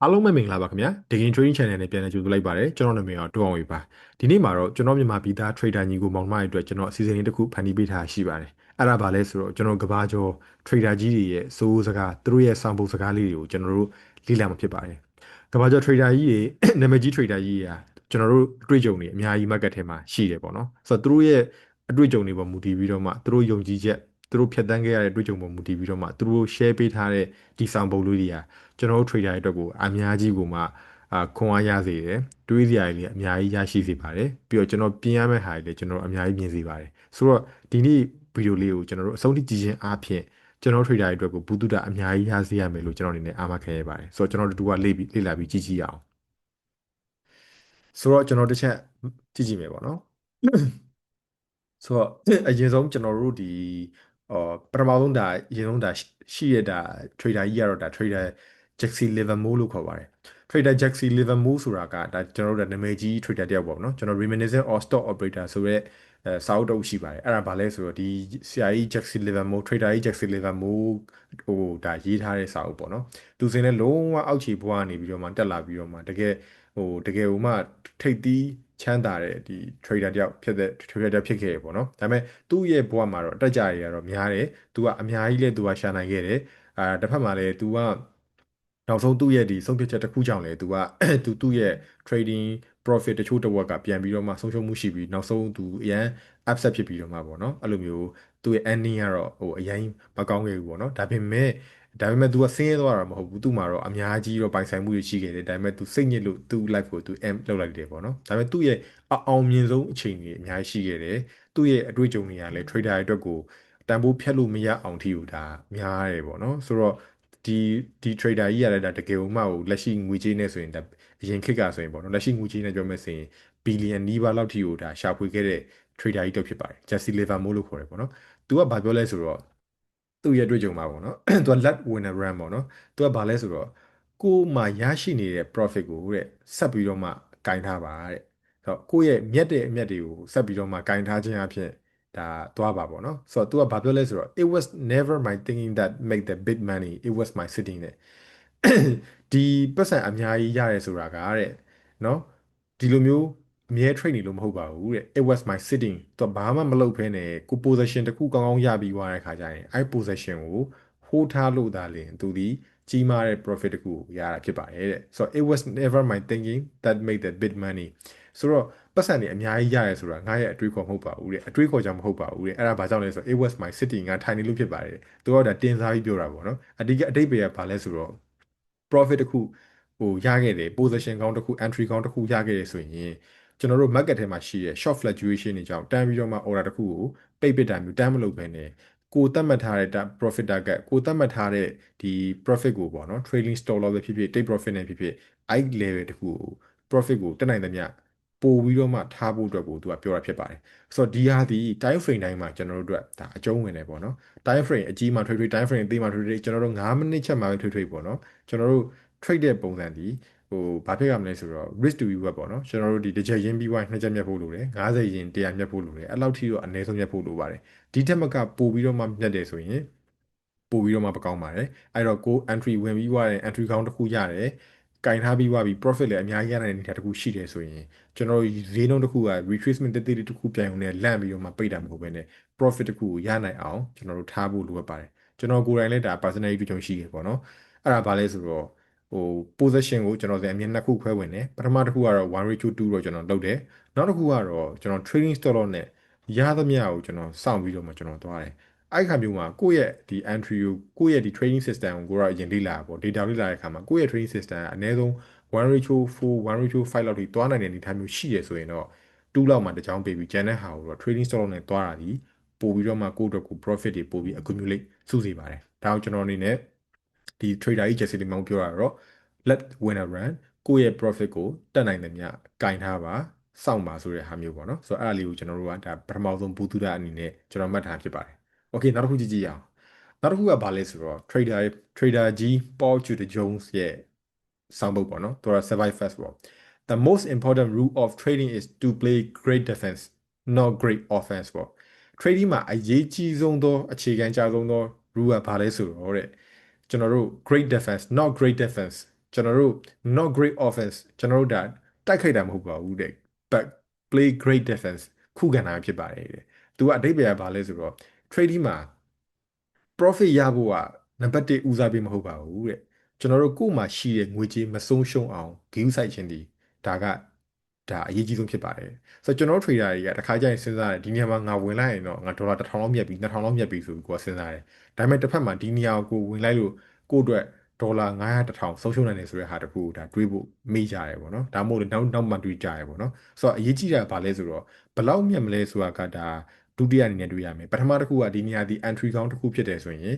အားလုံးပဲမင်္ဂလာပါခင်ဗျာ Digging Trading Channel နဲ့ပြန်လည်ကြိုဆိုလိုက်ပါတယ်ကျွန်တော်နာမည်ကတွန်းအောင်ဝေပါဒီနေ့မှာတော့ကျွန်တော်မြန်မာပြည်သား trader ညီကိုမောင်နှမတွေအတွက်ကျွန်တော်အစီအစဉ်လေးတစ်ခုဖန်တီးပေးထားရှိပါတယ်အဲ့ဒါဘာလဲဆိုတော့ကျွန်တော်ကဘာကျော် trader ကြီးတွေရဲ့စိုးစကားသူတို့ရဲ့ဆောင်ပုဒ်စကားလေးတွေကိုကျွန်တော်တို့လေ့လာမှာဖြစ်ပါတယ်ကဘာကျော် trader ကြီးတွေနာမည်ကြီး trader ကြီးတွေကကျွန်တော်တို့အတွေ့အကြုံတွေအများကြီး market ထဲမှာရှိတယ်ပေါ့နော်ဆိုတော့သူတို့ရဲ့အတွေ့အကြုံတွေပေါ်မူတည်ပြီးတော့မှသူတို့ယုံကြည်ချက်သူတို့ဖြတ်တန်းခဲ့ရတဲ့အတွေ့အကြုံပေါ်မူတည်ပြီးတော့မှသူတို့ share ပေးထားတဲ့ဒီဆောင်ပုဒ်လေးတွေကကျွန်တော်တို့ trader တွေအတွက်ကိုအများကြီးကိုမှခွန်အားရစေတယ်တွေးစရာတွေလည်းအများကြီးရရှိစေပါတယ်ပြီးတော့ကျွန်တော်ပြင်ရမယ့်ဟာတွေလည်းကျွန်တော်အများကြီးမြင်စေပါတယ်ဆိုတော့ဒီနေ့ဗီဒီယိုလေးကိုကျွန်တော်တို့အဆုံးထိကြည့်ခြင်းအားဖြင့်ကျွန်တော် trader တွေအတွက်ကိုဘူးတုဒအများကြီးရစေရမယ်လို့ကျွန်တော်အနေနဲ့အားမခံရပါတယ်ဆိုတော့ကျွန်တော်တို့ကလေ့လာပြီးကြည့်ကြည့်ရအောင်ဆိုတော့ကျွန်တော်တစ်ချက်ကြည့်ကြည့်မယ်ပေါ့နော်ဆိုတော့အရင်ဆုံးကျွန်တော်တို့ဒီပထမဆုံးဒါအရင်ဆုံးဒါရှိရတာ trader ကြီးကတော့ဒါ trader Jaxi Livermore လို့ခေါ်ပါတယ် trader Jaxi Livermore ဆိုတာကဒါကျွန်တော်တို့နာမည်ကြီး trader တယောက်ပေါ့နော်ကျွန်တော် reminiscent of stock operator ဆိုရဲစာအုပ်တစ်အုပ်ရှိပါတယ်အဲ့ဒါဘာလဲဆိုတော့ဒီဆရာကြီး Jaxi Livermore trader ကြီး Jaxi Livermore ဟိုဒါရေးထားတဲ့စာအုပ်ပေါ့နော်သူစင်နဲ့လုံးဝအောက်ခြေဘဝကနေပြီးတော့မှတက်လာပြီးတော့မှတကယ်ဟိုမှထိပ်သီးချမ်းသာတဲ့ဒီ trader တယောက်ဖြစ်တဲ့ trader တယောက်ဖြစ်ခဲ့ရပေါ့နော်ဒါပေမဲ့သူ့ရဲ့ဘဝမှာတော့အတက်ကြရတော့များတယ်သူကအများကြီးလဲသူကရှာနိုင်ခဲ့တယ်တစ်ဖက်မှာလဲသူကနောက်ဆုံးသူ့ရဲ့ဒီဆုံးဖြတ်ချက်တစ်ခုကြောင့်လဲသူကသူ့ရဲ့ trading profit တချို့တစ်ဝက်ကပြန်ပြီးတော့မှဆုံးရှုံးမှုရှိပြီးနောက်ဆုံးသူအရန် upset ဖြစ်ပြီးတော့မှပေါ့နော်အဲ့လိုမျိုးသူ့ရဲ့ ending ကတော့ဟိုအရင်မကောင်းခဲ့ဘူးပေါ့နော်ဒါပေမဲ့ तू ကဆင်းရဲသွားတာမဟုတ်ဘူး तू မှာတော့အများကြီးတော့ပိုင်ဆိုင်မှုတွေရှိခဲ့တယ်ဒါပေမဲ့ तू စိတ်ညစ်လို့ तू life ကို तू end လုပ်လိုက်တယ်ပေါ့နော်ဒါပေမဲ့သူ့ရဲ့အောင်မြင်ဆုံးအချိန်ကြီးအများကြီးရှိခဲ့တယ်သူ့ရဲ့အတွေ့အကြုံတွေကလည်း trader တွေအတွက်ကိုတန်ဖိုးဖြတ်လို့မရအောင်ထိကိုဒါများတယ်ပေါ့နော်ဆိုတော့ဒီဒီ trader ကြီးရတယ်ဒါတကယ်လို့မှဟိုလက်ရှိငွေကြေးနဲ့ဆိုရင်ဒါအရင်ခေတ်ကဆိုရင်ပေါ့နော်လက်ရှိငွေကြေးနဲ့ပြောမယ်ဆိုရင်ဘီလီယံနီးပါးလောက်ထိကိုဒါရှာဖွေခဲ့တဲ့ trader ကြီးတော့ဖြစ်ပါတယ် Jesse Livermore လို့ခေါ်တယ်ပေါ့နော်သူကဘာပြောလဲဆိုတော့သူ့ရဲ့အတွေ့အကြုံမှာပေါ့နော်သူက let winner run ပေါ့နော်သူကဘာလဲဆိုတော့ကိုယ်မှာရရှိနေတဲ့ profit ကိုတဲ့ဆက်ပြီးတော့မှကင်ထားပါတဲ့ဆိုတော့ကိုယ့်ရဲ့မြတ်တဲ့အမြတ်တွေကိုဆက်ပြီးတော့မှကင်ထားခြင်းအဖြစ်ဒါသွားပါပေါ့နော်ဆိုတော့ तू ကဘာပြောလဲဆိုတော့ it was never my thinking that make the big money it was my sitting တဲ့ဒီပတ်စံအများကြီးရတယ်ဆိုတာကတဲ့နော်ဒီလိုမျိုးအမြဲ trade နေလို့မဟုတ်ပါဘူးတဲ့ it was my sitting သူဘာမှမလုပ်ဖဲနဲ့ကို position တစ်ခုကောင်းကောင်းရပြီးသွားတဲ့ခါကျရင်အဲ့ position ကို hold ထားလို့သာလျှင်သူဒီကြီးမားတဲ့ profit တစ်ခုကိုရတာဖြစ်ပါတယ်တဲ့ဆိုတော့ it was never my thinking that made the big money ဆိုတော့ပတ်စံတွေအများကြီးရတယ်ဆိုတာငါရဲ့အတွေးခေါ်မဟုတ်ပါဘူးတဲ့အတွေးခေါ်ကြောင့်မဟုတ်ပါဘူးတဲ့အဲ့ဒါဘာကြောင့်လဲဆိုတော့ it was my sitting ငါထိုင်နေလို့ဖြစ်ပါတယ်သူကဒါတင်စားပြီးပြောတာပေါ့နော်အဓိကအဓိပ္ပာယ်ကဘာလဲဆိုတော့ profit တစ်ခုဟိုရခဲ့တယ် position ကောင်းတစ်ခု entry ကောင်းတစ်ခုရခဲ့တယ်ဆိုရင်ကျွန်တော်တို့ market ထဲမှာရှိတဲ့ short fluctuation တွေကြောင့်တန်းပြီးတော့မှ order တစ်ခုကိုပိတ်ပစ်တာမျိုးတန်းမလုပ်ဘဲနဲ့ကိုသတ်မှတ်ထားတဲ့ profit target ကိုသတ်မှတ်ထားတဲ့ဒီ profit ကိုပေါ့နော် trailing stop loss ပဲဖြစ်ဖြစ် take profit နဲ့ဖြစ်ဖြစ်အဲ့ level တစ်ခုကို profit ကိုတက်နိုင်သမျှပို့ပြီးတော့မှထားဖို့အတွက်ကိုသူကပြောတာဖြစ်ပါတယ်ဆိုတော့ဒီဟာဒီ time frame တိုင်းမှာကျွန်တော်တို့အတွက်ဒါအကျုံးဝင်တယ်ပေါ့နော် time frame အကြီးမှထွေးထွေး time frame အသေးမှထွေးထွေးကျွန်တော်တို့9မိနစ်ချက်မှပဲထွေးထွေးပေါ့နော်ကျွန်တော်တို့ trade တဲ့ပုံစံဒီဟိုဘာဖြစ်ရမလဲဆိုတော့ risk to reward ပေါ့နော်ကျွန်တော်တို့ဒီတစ်ချက်ရင်းပြီးွားနှစ်ချက်မြတ်ဖို့လိုတယ်90ရင်း100မြတ်ဖို့လိုတယ်အဲ့လောက်ထိတော့အနည်းဆုံးမြတ်ဖို့လိုပါတယ်ဒီထက်မကပို့ပြီးတော့မှမြတ်တယ်ဆိုရင်ပို့ပြီးတော့မှမကောင်းပါတယ်အဲ့တော့ကို entry ဝင်ပြီးွားတယ် entry ကောင်းတစ်ခုရတယ်ကင်ထားပြီးွားပြီး profit လည်းအများကြီးရတဲ့အနေအထားတစ်ခုရှိတယ်ဆိုရင်ကျွန်တော်ဈေးနှုန်းတစ်ခုက retracement တစ်တစ်ခုပြန်ုံနဲ့လန့်ပြီးတော့မှပိတ်တာမဟုတ်ဘဲနဲ့ profit တစ်ခုကိုရနိုင်အောင်ကျွန်တော်တို့ထားဖို့လိုအပ်ပါတယ်ကျွန်တော်ကိုယ်တိုင်လည်းဒါ personally တွေ့ကြုံရှိရပေါ့နော်အဲ့ဒါဘာလဲဆိုတော့ဟို position ကိုကျွန်တော်လည်းအမြင်နှစ်ခုခွဲဝင်တယ်ပထမတစ်ခုကတော့ 1:2 တော့ကျွန်တော်လုပ်တယ်နောက်တစ်ခုကတော့ကျွန်တော် trading stop loss နဲ့ရသမျှကိုကျွန်တော်စောင့်ပြီးတော့မှကျွန်တော်သွားတယ်အဲ့ခါမျိုးမှာကိုယ့်ရဲ့ဒီ entry ကိုကိုယ့်ရဲ့ဒီ trading system ကိုကိုယ်ကအရင်လေ့လာပေါ့ data လေ့လာတဲ့အခါမှာကိုယ့်ရဲ့ trading system ကအနည်းဆုံး1:4 1:5လောက်ထိသွားနိုင်တဲ့အနေအထားမျိုးရှိရဆိုရင်တော့2လောက်မှတစ်ချောင်းပေးပြီးကျန်တဲ့ဟာကိုတော့ trading stop loss နဲ့သွားတာဒီပို့ပြီးတော့မှကိုယ့်အတွက်ကို profit တွေပို့ပြီး accumulate စုစေပါတယ်ဒါကိုကျွန်တော်အနေနဲ့ဒီ trader ကြီး Jesse မောင်ပြောတာတော့ let winner run ကိုယ့်ရဲ့ profit ကိုတက်နိုင်တယ်မြကင်ထားပါစောင့်ပါဆိုတဲ့ဟာမျိုးပေါ့နော်ဆိုတော့အဲ့ဒါလေးကိုကျွန်တော်တို့ကဒါပထမဆုံးဘူတူတာအနေနဲ့ကျွန်တော်မှတ်ထားဖြစ်ပါတယ်โอเคနောက်တစ်ခုကြည့်ကြည့်ရအောင်နောက်တစ်ခုကဘာလဲဆိုတော့ trader ကြီး Paul Tudor Jones ရဲ့စောင်းပုဒ်ပေါ့နော်သူက survive fast ပေါ့ the most important rule of trading is to play great defense not great offense ပေါ့ trading မှာအရေးကြီးဆုံးသောအခြေခံအကျဆုံးသော rule ကဘာလဲဆိုတော့တဲ့ကျွန်တော်တို့ great defense not great defense ကျွန်တော်တို့ not great offense ကျွန်တော်တို့ဒါတိုက်ခိုက်တာမဟုတ်ပါဘူးတဲ့ but play great defense ခုခံတာဖြစ်ပါတယ်တဲ့သူကအဓိပ္ပာယ်ကဘာလဲဆိုတော့ trading မှာ profit ရဖို့ကနံပါတ်1ဦးစားပေးမဟုတ်ပါဘူးတဲ့ကျွန်တော်တို့ကိုယ်မှာရှိတဲ့ငွေကြေးမဆုံးရှုံးအောင် view ဆိုင်ခြင်းဒီဒါအရေးကြီးဆုံးဖြစ်ပါတယ်ဆိုတော့ကျွန်တော်တို့ trader တွေကတစ်ခါကျရင်စဉ်းစားတယ်ဒီနေရာမှာငါဝင်လိုက်ရင်တော့ငါဒေါ်လာ1000လောက်မြတ်ပြီ2000လောက်မြတ်ပြီဆိုပြီးကိုယ်စဉ်းစားတယ်ဒါပေမဲ့တစ်ဖက်မှာဒီနေရာကိုဝင်လိုက်လို့ကိုယ့်အတွက်ဒေါ်လာ900 1000ဆုံးရှုံးနိုင်တယ်ဆိုတဲ့ဟာတခုကိုဒါတွေးဖို့မေ့ကြရတယ်ပေါ့နော်ဒါမှမဟုတ်လည်းနောက်မှတွေးကြရတယ်ပေါ့နော်ဆိုတော့အရေးကြီးတာကဘာလဲဆိုတော့ဘယ်လောက်မြတ်မလဲဆိုတာကဒါဒုတိယအနေနဲ့တွေးရမယ်ပထမတစ်ခုကဒီနေရာဒီ entry ကောင်းတစ်ခုဖြစ်တယ်ဆိုရင်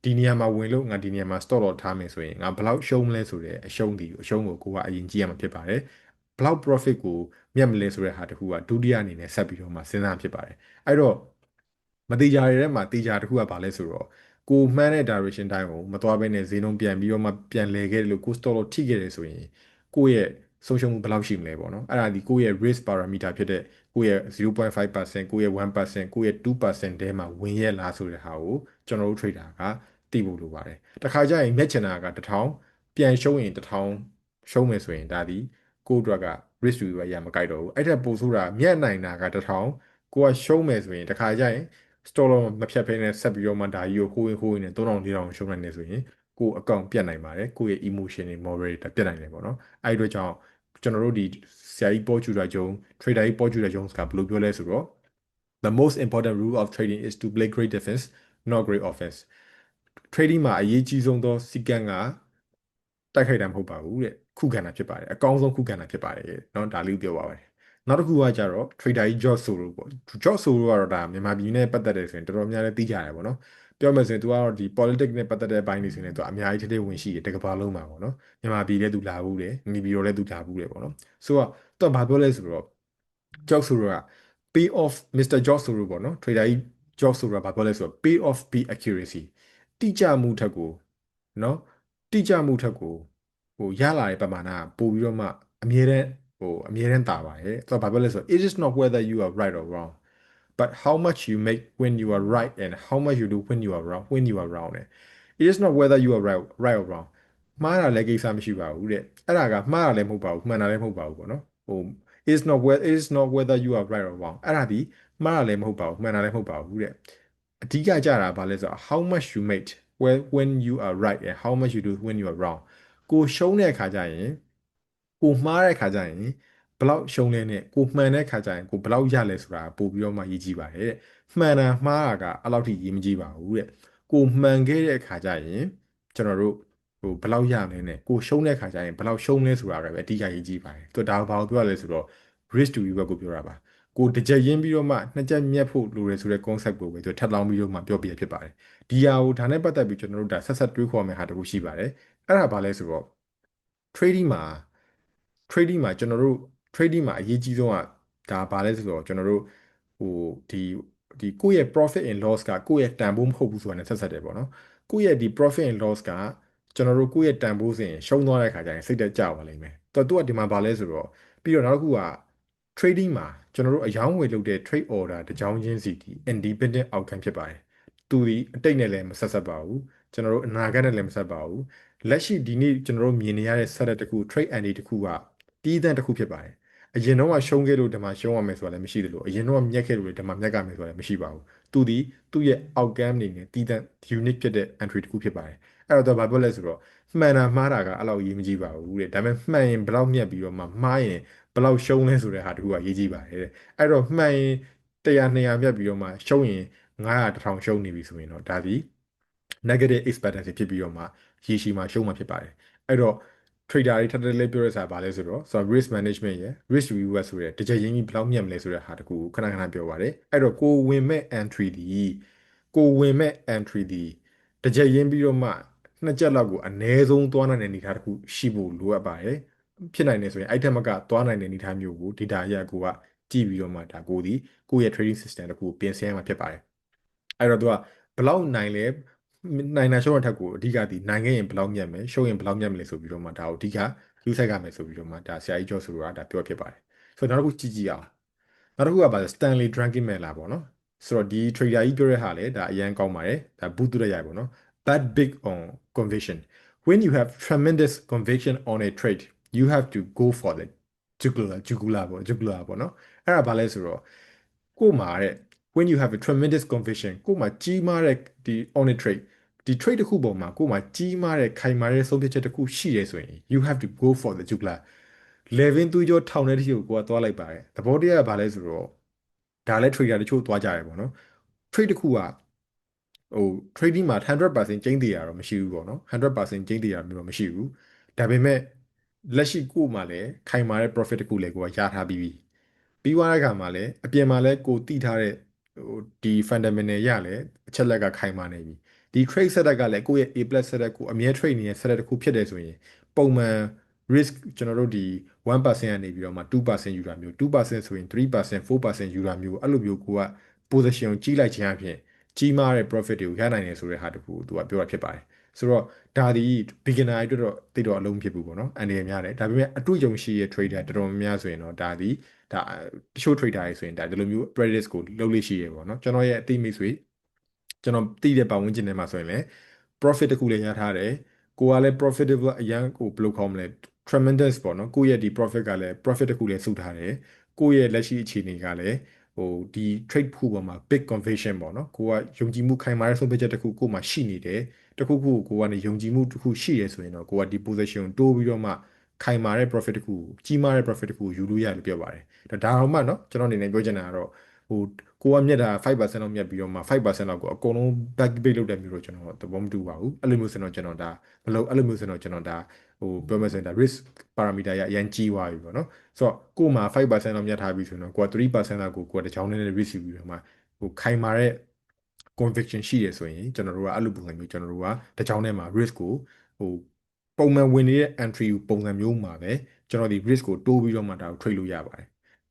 ဒီနေရာမှာဝင်လို့ငါဒီနေရာမှာ stop loss ထားမယ်ဆိုရင်ငါဘယ်လောက်ရှုံးမလဲဆိုတဲ့အရှုံးကိုကိုကအရင်ကြည့်ရမှာဖြစ်ပါတယ်ဘယ်လောက် profit ကိုမြတ်မလဲဆိုတဲ့ဟာတခုကဒုတိယအနေနဲ့ဆက်ပြီးတော့မှစဉ်းစားဖြစ်ပါတယ်အဲ့တော့မတိကြရတဲ့မှာတိကြတခုကဘာလဲဆိုတော့ကိုမှန်းတဲ့ direction တိုင်းကိုမသွားဘဲနဲ့ဈေးနှုန်းပြန်ပြီးတော့မှပြန်လဲခဲ့တယ်လို့ကို stop loss ထိခဲ့တယ်ဆိုရင်ကိုယ့်ရဲ့ဆုံးရှုံးမှုဘယ်လောက်ရှိမလဲပေါ့နော်အဲ့ဒါဒီကိုယ့်ရဲ့ risk parameter ဖြစ်တဲ့ကိုယ့်ရဲ့0.5%ကိုယ့်ရဲ့1%ကိုယ့်ရဲ့2%တဲမှာဝင်ရဲ့လားဆိုတဲ့ဟာကိုကျွန်တော်တို့ trader ကသိဖို့လိုပါတယ်တခါကျရင်မျက်ချင်တာက1000ပြန်ရှုံးရင်1000ရှုံးမယ်ဆိုရင်ဒါဒီကိုယ့်အတွက်က risk to ရမကြိုက်တော့ဘူးအဲ့ထက်ပိုဆိုးတာမြတ်နိုင်တာက1000ကိုကရှုံးမယ်ဆိုရင်တခါကျရင် store လုံးမဖြတ်ဖဲနဲ့ဆက်ပြီးတော့မှဒါကြီးကိုဟိုးရင်နဲ့3000 4000ရှုံးနိုင်နေဆိုရင်ကိုအကောင့်ပြတ်နိုင်ပါတယ်ကိုရဲ့ emotion တွေ moral တွေပြတ်နိုင်တယ်ပေါ့နော်အဲ့ဒီတော့ကြောင့်ကျွန်တော်တို့ဒီဆရာကြီးပေါ်ကျူတာဂျုံ trader ကြီးပေါ်ကျူတာဂျုံကဘယ်လိုပြောလဲဆိုတော့ the most important rule of trading is to play great defense not great offense trading မှာအရေးကြီးဆုံးသောစည်းကမ်းကတိုက်ခိုက်တာမဟုတ်ပါဘူးတဲ့ခုခံတာဖြစ်ပါတယ်အကောင်းဆုံးခုခံတာဖြစ်ပါတယ်เนาะဒါလေးပြောပါပါတယ်နောက်တစ်ခုကကြတော့ trader ကြီး George Soros ပေါ့ George Soros ကတော့ဒါမြန်မာပြည်နဲ့ပတ်သက်တယ်ဆိုရင်တော်တော်များများသိကြရတယ်ပေါ့နော်ပြောမယ်ဆိုရင်သူကတော့ဒီ politics နဲ့ပတ်သက်တဲ့ဘိုင်းတွေဆိုရင်သူအများကြီးထဲဝင်ရှိတယ်တကဘာလုံးမှာပေါ့နော်မြန်မာပြည်လည်းသူလာဘူးတယ်နေပြည်တော်လည်းသူလာဘူးတယ်ပေါ့နော်ဆိုတော့သူကဘာပြောလဲဆိုတော့ George Soros က pay off Mr. George Soros ပေါ့နော် trader ကြီး George Soros ကဘာပြောလဲဆိုတော့ pay off be accuracy တိကျမှုထက်ကိုနော်တိကျမှုထက်ကိုရလာတဲ့ပမာဏကပို့ပြီးတော့မှအမြဲတမ်းတာပါတယ်ဆိုတော့ဘာပြောလဲဆိုတော့ it is not whether you are right or wrong but how much you make when you are right and how much you do when you are wrong နဲ့ it is not whether you are right or wrong မှားတာလည်းကိစ္စမရှိပါဘူးတဲ့အဲ့ဒါကမှားတာလည်းမဟုတ်ပါဘူးမှန်တာလည်းမဟုတ်ပါဘူးပေါ့နော်it is not whether you are right or wrong အဲ့ဒါဒီမှားတာလည်းမဟုတ်ပါဘူးမှန်တာလည်းမဟုတ်ပါဘူးတဲ့အဓိကကြတာဘာလဲဆိုတော့ how much you make when you are right and how much you do when you are wrong ကိုရှုံးတဲ့အခါကျရင်ကိုမှားတဲ့အခါကျရင်ဘယ်လောက်ရှုံးလဲနဲ့ကိုမှန်တဲ့အခါကျရင်ကိုဘယ်လောက်ရလဲဆိုတာပို့ပြီးတော့မှရေးကြည့်ပါတယ်တဲ့မှန်တာမှားတာကအဲ့လောက်ထိရေးမကြည့်ပါဘူးတဲ့ကိုမှန်ခဲ့တဲ့အခါကျရင်ကျွန်တော်တို့ဘယ်လောက်ရမလဲနဲ့ကိုရှုံးတဲ့အခါကျရင်ဘယ်လောက်ရှုံးလဲဆိုတာပဲအဓိကရေးကြည့်ပါတယ်သူဒါဘာကိုပြောရလဲဆိုတော့ risk to reward ကိုပြောတာပါကိုတစ်ချက်ရင်းပြီးတော့မှနှစ်ချက်မြတ်ဖို့လိုတယ်ဆိုတဲ့ concept ကိုပဲသူထပ်လောင်းပြီးတော့မှပြောပြဖြစ်ပါတယ်ဒီဟာကိုဒါနဲ့ပတ်သက်ပြီးကျွန်တော်တို့ဒါဆက်တွေးခေါ်မယ့်ဟာတခုရှိပါတယ်အဲ့ဒါဘာလဲဆိုတော့ trading မှာ trading မှာကျွန်တော်တို့ trading မှာအရေးကြီးဆုံးကဒါဘာလဲဆိုတော့ကျွန်တော်တို့ဟိုဒီကိုယ့်ရဲ့ profit and loss ကကိုယ့်ရဲ့တန်ဖိုးမဟုတ်ဘူးဆိုတာနဲ့ဆက်တယ်ပေါ့နော်ကိုယ့်ရဲ့ဒီ profit and loss ကကျွန်တော်တို့ကိုယ့်ရဲ့တန်ဖိုးစဉ်ရှုံးသွားတဲ့ခါကျရင်စိတ်တက်ကြပါလိမ့်မယ်သူကဒီမှာဘာလဲဆိုတော့ပြီးတော့နောက်တစ်ခုက trading မှာကျွန်တော်တို့အယောင်းဝယ်လုပ်တဲ့ trade order တစ်ကြောင်းချင်းစီဒီ independent outcome ဖြစ်ပါတယ်သူဒီအတိတ်နဲ့လည်းမဆက်ပါဘူးကျွန်တော်တို့အနာဂတ်နဲ့လည်းမဆက်ပါဘူးလက်ရှိဒီနေ့ကျွန်တော်တို့မြင်နေရတဲ့ setup တစ်ခု trade and တစ်ခုကတီးတန့်တစ်ခုဖြစ်ပါတယ်အရင်တော့ရှုံးခဲ့လို့ဒီမှာရှုံးရမယ်ဆိုတာလည်းမရှိသလိုအရင်တော့မြက်ခဲ့လို့ဒီမှာမြက်ကမယ်ဆိုတာလည်းမရှိပါဘူးသူ့ရဲ့ outcome အနေနဲ့တီးတန့် unique ဖြစ်တဲ့ entry တစ်ခုဖြစ်ပါတယ်အဲ့တော့ဘာပြောလဲဆိုတော့မှန်တာမှားတာကအဲ့လောက်ရေးမကြည့်ပါဘူးတဲ့ဒါပေမဲ့မှန်ရင်ဘယ်လောက်မြက်ပြီးတော့မှမှားရင်ဘယ်လောက်ရှုံးလဲဆိုတဲ့ဟာတခုကရေးကြည့်ပါတယ်တဲ့အဲ့တော့မှန်ရင်100 200မြက်ပြီးတော့မှရှုံးရင်900 1000ရှုံးနေပြီဆိုရင်တော့ဒါဒီ negative expectancy ဖြစ်ပြီးတော့မှရေရှည်မှာရှုံးမှာဖြစ်ပါတယ်အဲ့တော့ trader တွေထပ်ထပ်လေးပြောရစားပါလဲဆိုတော့ risk management ရယ် risk reward ဆိုရယ်တစ်ချက်ရင်းကြီးဘယ်လောက်မြတ်မလဲဆိုတဲ့ဟာတခုခဏခဏပြောပါတယ်အဲ့တော့ကိုဝင်မဲ့ entry ဒီတစ်ချက်ရင်းပြီးတော့မှနှစ်ချက်လောက်ကိုအနည်းဆုံးသွားနိုင်တဲ့အနေအထားတခုရှိဖို့လိုအပ်ပါတယ်ဖြစ်နိုင်တယ်ဆိုရင်အဲ့ထက်မကသွားနိုင်တဲ့အနေအထားမျိုးကို data ရကိုကကြည့်ပြီးတော့မှဒါကိုယ့်ရဲ့ trading system တခုကိုပြင်ဆင်ရမှာဖြစ်ပါတယ်အဲ့တော့သူကဘယ်လောက်နိုင်လဲနိုင်တာရှုံးတဲ့ထက်ကိုအဓိကဒီနိုင်ခဲ့ရင်ဘယ်လောက်မြတ်မယ်ရှုံးရင်ဘယ်လောက်မြတ်မလဲဆိုပြီးတော့မှဒါကိုအဓိကယူဆိုင်ရမယ်ဆိုပြီးတော့မှဒါဆရာကြီးကျော်ဆိုတာဒါပြောဖြစ်ပါတယ်ဆိုတော့နောက်တစ်ခုကြည့်ကြည့်အောင်နောက်တစ်ခုကပါ Stanley Druckenmiller ပေါ့နော်ဆိုတော့ဒီ trader ကြီးပြောတဲ့ဟာလေဒါအရန်ကောင်းပါတယ်ဒါဘူးတူရရပေါ့နော် bet big on conviction when you have tremendous conviction on a trade you have to go for the jugular ပေါ့ jugular ပေါ့နော်အဲ့ဒါဘာလဲဆိုတော့ကို့မှာတဲ့ when you have a tremendous conviction ကို့မှာကြီးမားတဲ့ဒီ on a trade ဒီ trade တစ်ခုပေါ်မှာကို့မှာကြီးမားတဲ့ခိုင်မာတဲ့ဆုံးဖြတ်ချက်တစ်ခုရှိရဲဆိုရင် you have to go for the jugular 11သွေးကြောထောင်တဲ့တိကိုကိုကသွားလိုက်ပါတယ်သဘောတရားကဘာလဲဆိုတော့ဒါလည်း trader တချို့သွားကြတယ်ပေါ့နော် trade တစ်ခုကဟို trading မှာ100%ကျင်းတည်ရတော့မရှိဘူးပေါ့နော်100%ကျင်းတည်ရမျိုးတော့မရှိဘူးဒါပေမဲ့လက်ရှိကို့မှာလည်းခိုင်မာတဲ့ profit တစ်ခုလည်းကိုကရထားပြီးပြီပြီးသွားတဲ့အခါမှာလည်းအပြင်မှာလည်းကိုတည်ထားတဲ့ဟိုဒီ fundamental ရလည်းအချက်လက်ကခိုင်မာနေပြီဒီ trade setup ကလည်းကိုယ့်ရဲ့ A+ setup ကိုအမြဲ trade နေတဲ့ setup တစ်ခုဖြစ်တယ်ဆိုရင်ပုံမှန် risk ကျွန်တော်တို့ဒီ1%ကနေပြီးတော့မှ2%ယူတာမျိုး2%ဆိုရင်3% 4%ယူတာမျိုးအဲ့လိုမျိုးကိုက position ကိုကြီးလိုက်ခြင်းအပြင်ကြီးမားတဲ့ profit တွေကိုရနိုင်တယ်ဆိုတဲ့ဟာတခုကိုသူကပြောတာဖြစ်ပါတယ်ဆိုတော့ဒါဒီ beginner အတွက်တော့တိတ်တော့အလုံးဖြစ်ဘူးပေါ့နော်အန်ဒီရများတယ်ဒါပေမဲ့အတွေ့အကြုံရှိတဲ့ trader တော်တော်များများဆိုရင်တော့ဒါဒီဒါတချို့ trader တွေဆိုရင်ဒါဒီလိုမျိုး practice ကိုလုပ်လို့ရှိရပေါ့နော်ကျွန်တော်ရဲ့အသိမိတ်ဆွေကျွန်တော်သိတဲ့ပတ်ဝန်းကျင်ထဲမှာဆိုရင်လည်း profit တခုလည်းရထားတယ်ကိုကလည်း profitable အရန်ကိုဘယ်လိုခေါ်မလဲ tremendous ပေါ့နော်ကိုယ့်ရဲ့ဒီ profit ကလည်း profit တခုလည်းစုထားတယ်ကိုယ့်ရဲ့လက်ရှိအခြေအနေကလည်းဟိုဒီ trade ခုပေါ်မှာ big conviction ပေါ့နော်ကိုကယုံကြည်မှုခိုင်မာတဲ့ဆုံးဖြတ်ချက်တစ်ခုကိုမှရှိနေတယ်တခုခုကိုကနေယုံကြည်မှုတစ်ခုရှိရဆိုရင်တော့ကိုကဒီ position တိုးပြီးတော့မှခိုင်မာတဲ့ profit တစ်ခုကြီးမားတဲ့ profit တစ်ခုယူလို့ရလို့ပြောပါတယ်ဒါတော့မှเนาะကျွန်တော်အနေနဲ့ပြောချင်တာကတော့ဟိုကိုကမြက်တာ5%လောက်မြက်ပြီးတော့မှ5%လောက်ကိုအကုန်လုံး back bait လုပ်တယ်မျိုးတော့ကျွန်တော်သဘောမတူပါဘူးအဲ့လိုမျိုးဆိုတော့ကျွန်တော်ဒါဘယ်လိုအဲ့လိုမျိုးဆိုတော့ကျွန်တော်ဒါဟိုပြောမယ်ဆိုရင်ဒါ risk parameter ရအရင်ကြီးသွားပြီပေါ့နော်ဆိုတော့ကို့မှာ5%လောက်မြတ်ထားပြီဆိုတော့ကိုက3%လောက်ကိုတချောင်းနဲ့ risk ယူပြီးတော့မှဟိုခိုင်မာတဲ့ conviction ရှိရဆိုရင်ကျွန်တော်တို့ကအဲ့လိုပုံစံမျိုးကျွန်တော်တို့ကတချောင်းထဲမှာ risk ကိုဟိုပုံမှန်ဝင်နေတဲ့ entry ကိုပုံစံမျိုးမှာပဲကျွန်တော်ဒီ risk ကိုတိုးပြီးတော့မှဒါကို trade လို့ရပါတယ်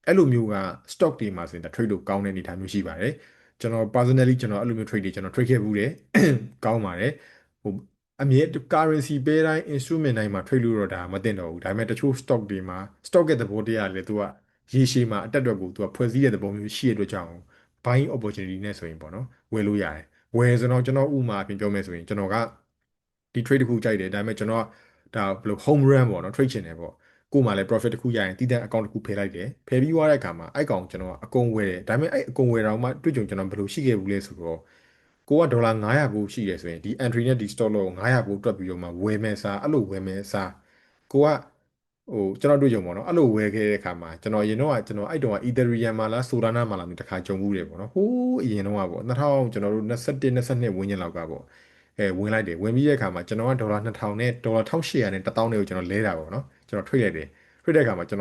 အဲ့လိုမျိုးက stock တွေမှာဆိုရင်ဒါ trade လို့ကောင်းတဲ့အနေအထားမျိုးရှိပါတယ်ကျွန်တော် personally ကျွန်တော်အဲ့လိုမျိုး trade တွေကျွန်တော် trade ခဲ့ဘူးတယ်ကောင်းပါတယ်ဟိုအမြဲ currency pair တိုင်း instrument တိုင်းမှာ trade လို့တော့ဒါမသိတော့ဘူးဒါပေမဲ့တချို့ stock တွေမှာ stock ရဲ့သဘောတရားလည်းသူကရေရှည်မှာအတက်အတွက်ကိုသူကဖွဲ့စည်းတဲ့သဘောမျိုးရှိတဲ့အတွက်ကြောင့် buying opportunity နဲ့ဆိုရင်ပေါ့နော်ဝယ်လို့ရတယ်ဝယ်ဆိုတော့ကျွန်တော်ဥမာအပြင်ပြောမယ်ဆိုရင်ကျွန်တော်ကဒီ trade တစ်ခုကြိုက်တယ်ဒါပေမဲ့ကျွန်တော်ကဒါဘယ်လို home run ပေါ့နော် trade ချင်တယ်ပေါ့ကို့မှာလည်း profit တစ်ခုရရင်တည်တဲ့အကောင့်တစ်ခုဖယ်လိုက်တယ်ဖယ်ပြီးသွားတဲ့အခါမှာအဲ့ကောင်ကျွန်တော်ကအကုန်ဝယ်တယ်ဒါပေမဲ့အဲ့အကုန်ဝယ်တာမှတွေ့ကြုံကျွန်တော်ဘယ်လိုရှိခဲ့ဘူးလဲဆိုတော့ကိုကဒေါ်လာ900ကိုရှိတယ်ဆိုရင်ဒီ entry နဲ့ဒီ stop loss ကို900ကိုတွက်ပြီးတော့မှဝယ်မယ်စားအဲ့လိုဝယ်မယ်စားကိုကဟိုကျွန်တော်တွေ့ကြုံပေါ့နော်အဲ့လိုဝယ်ခဲ့တဲ့အခါမှာကျွန်တော်အရင်တော့ကကျွန်တော်အဲ့တုန်းက Ethereum မှာလား Solana မှာလားတခါကြုံမှုတယ်ပေါ့နော်ဟိုးအရင်တော့ကပေါ့2000ကျွန်တော်တို့21 22ဝန်းကျင်လောက်ကပေါ့ဝင်လိုက်တယ်ဝင်ပြီးတဲ့အခါမှာကျွန်တော်ကဒေါ်လာ2000နဲ့ဒေါ်လာ1800နဲ့1000နဲ့ကိုကျွန်တော်လဲတာပေါ့နော်ကျွန်တော် trade လိုက်တယ် trade တဲ့အခါမှာကျွန်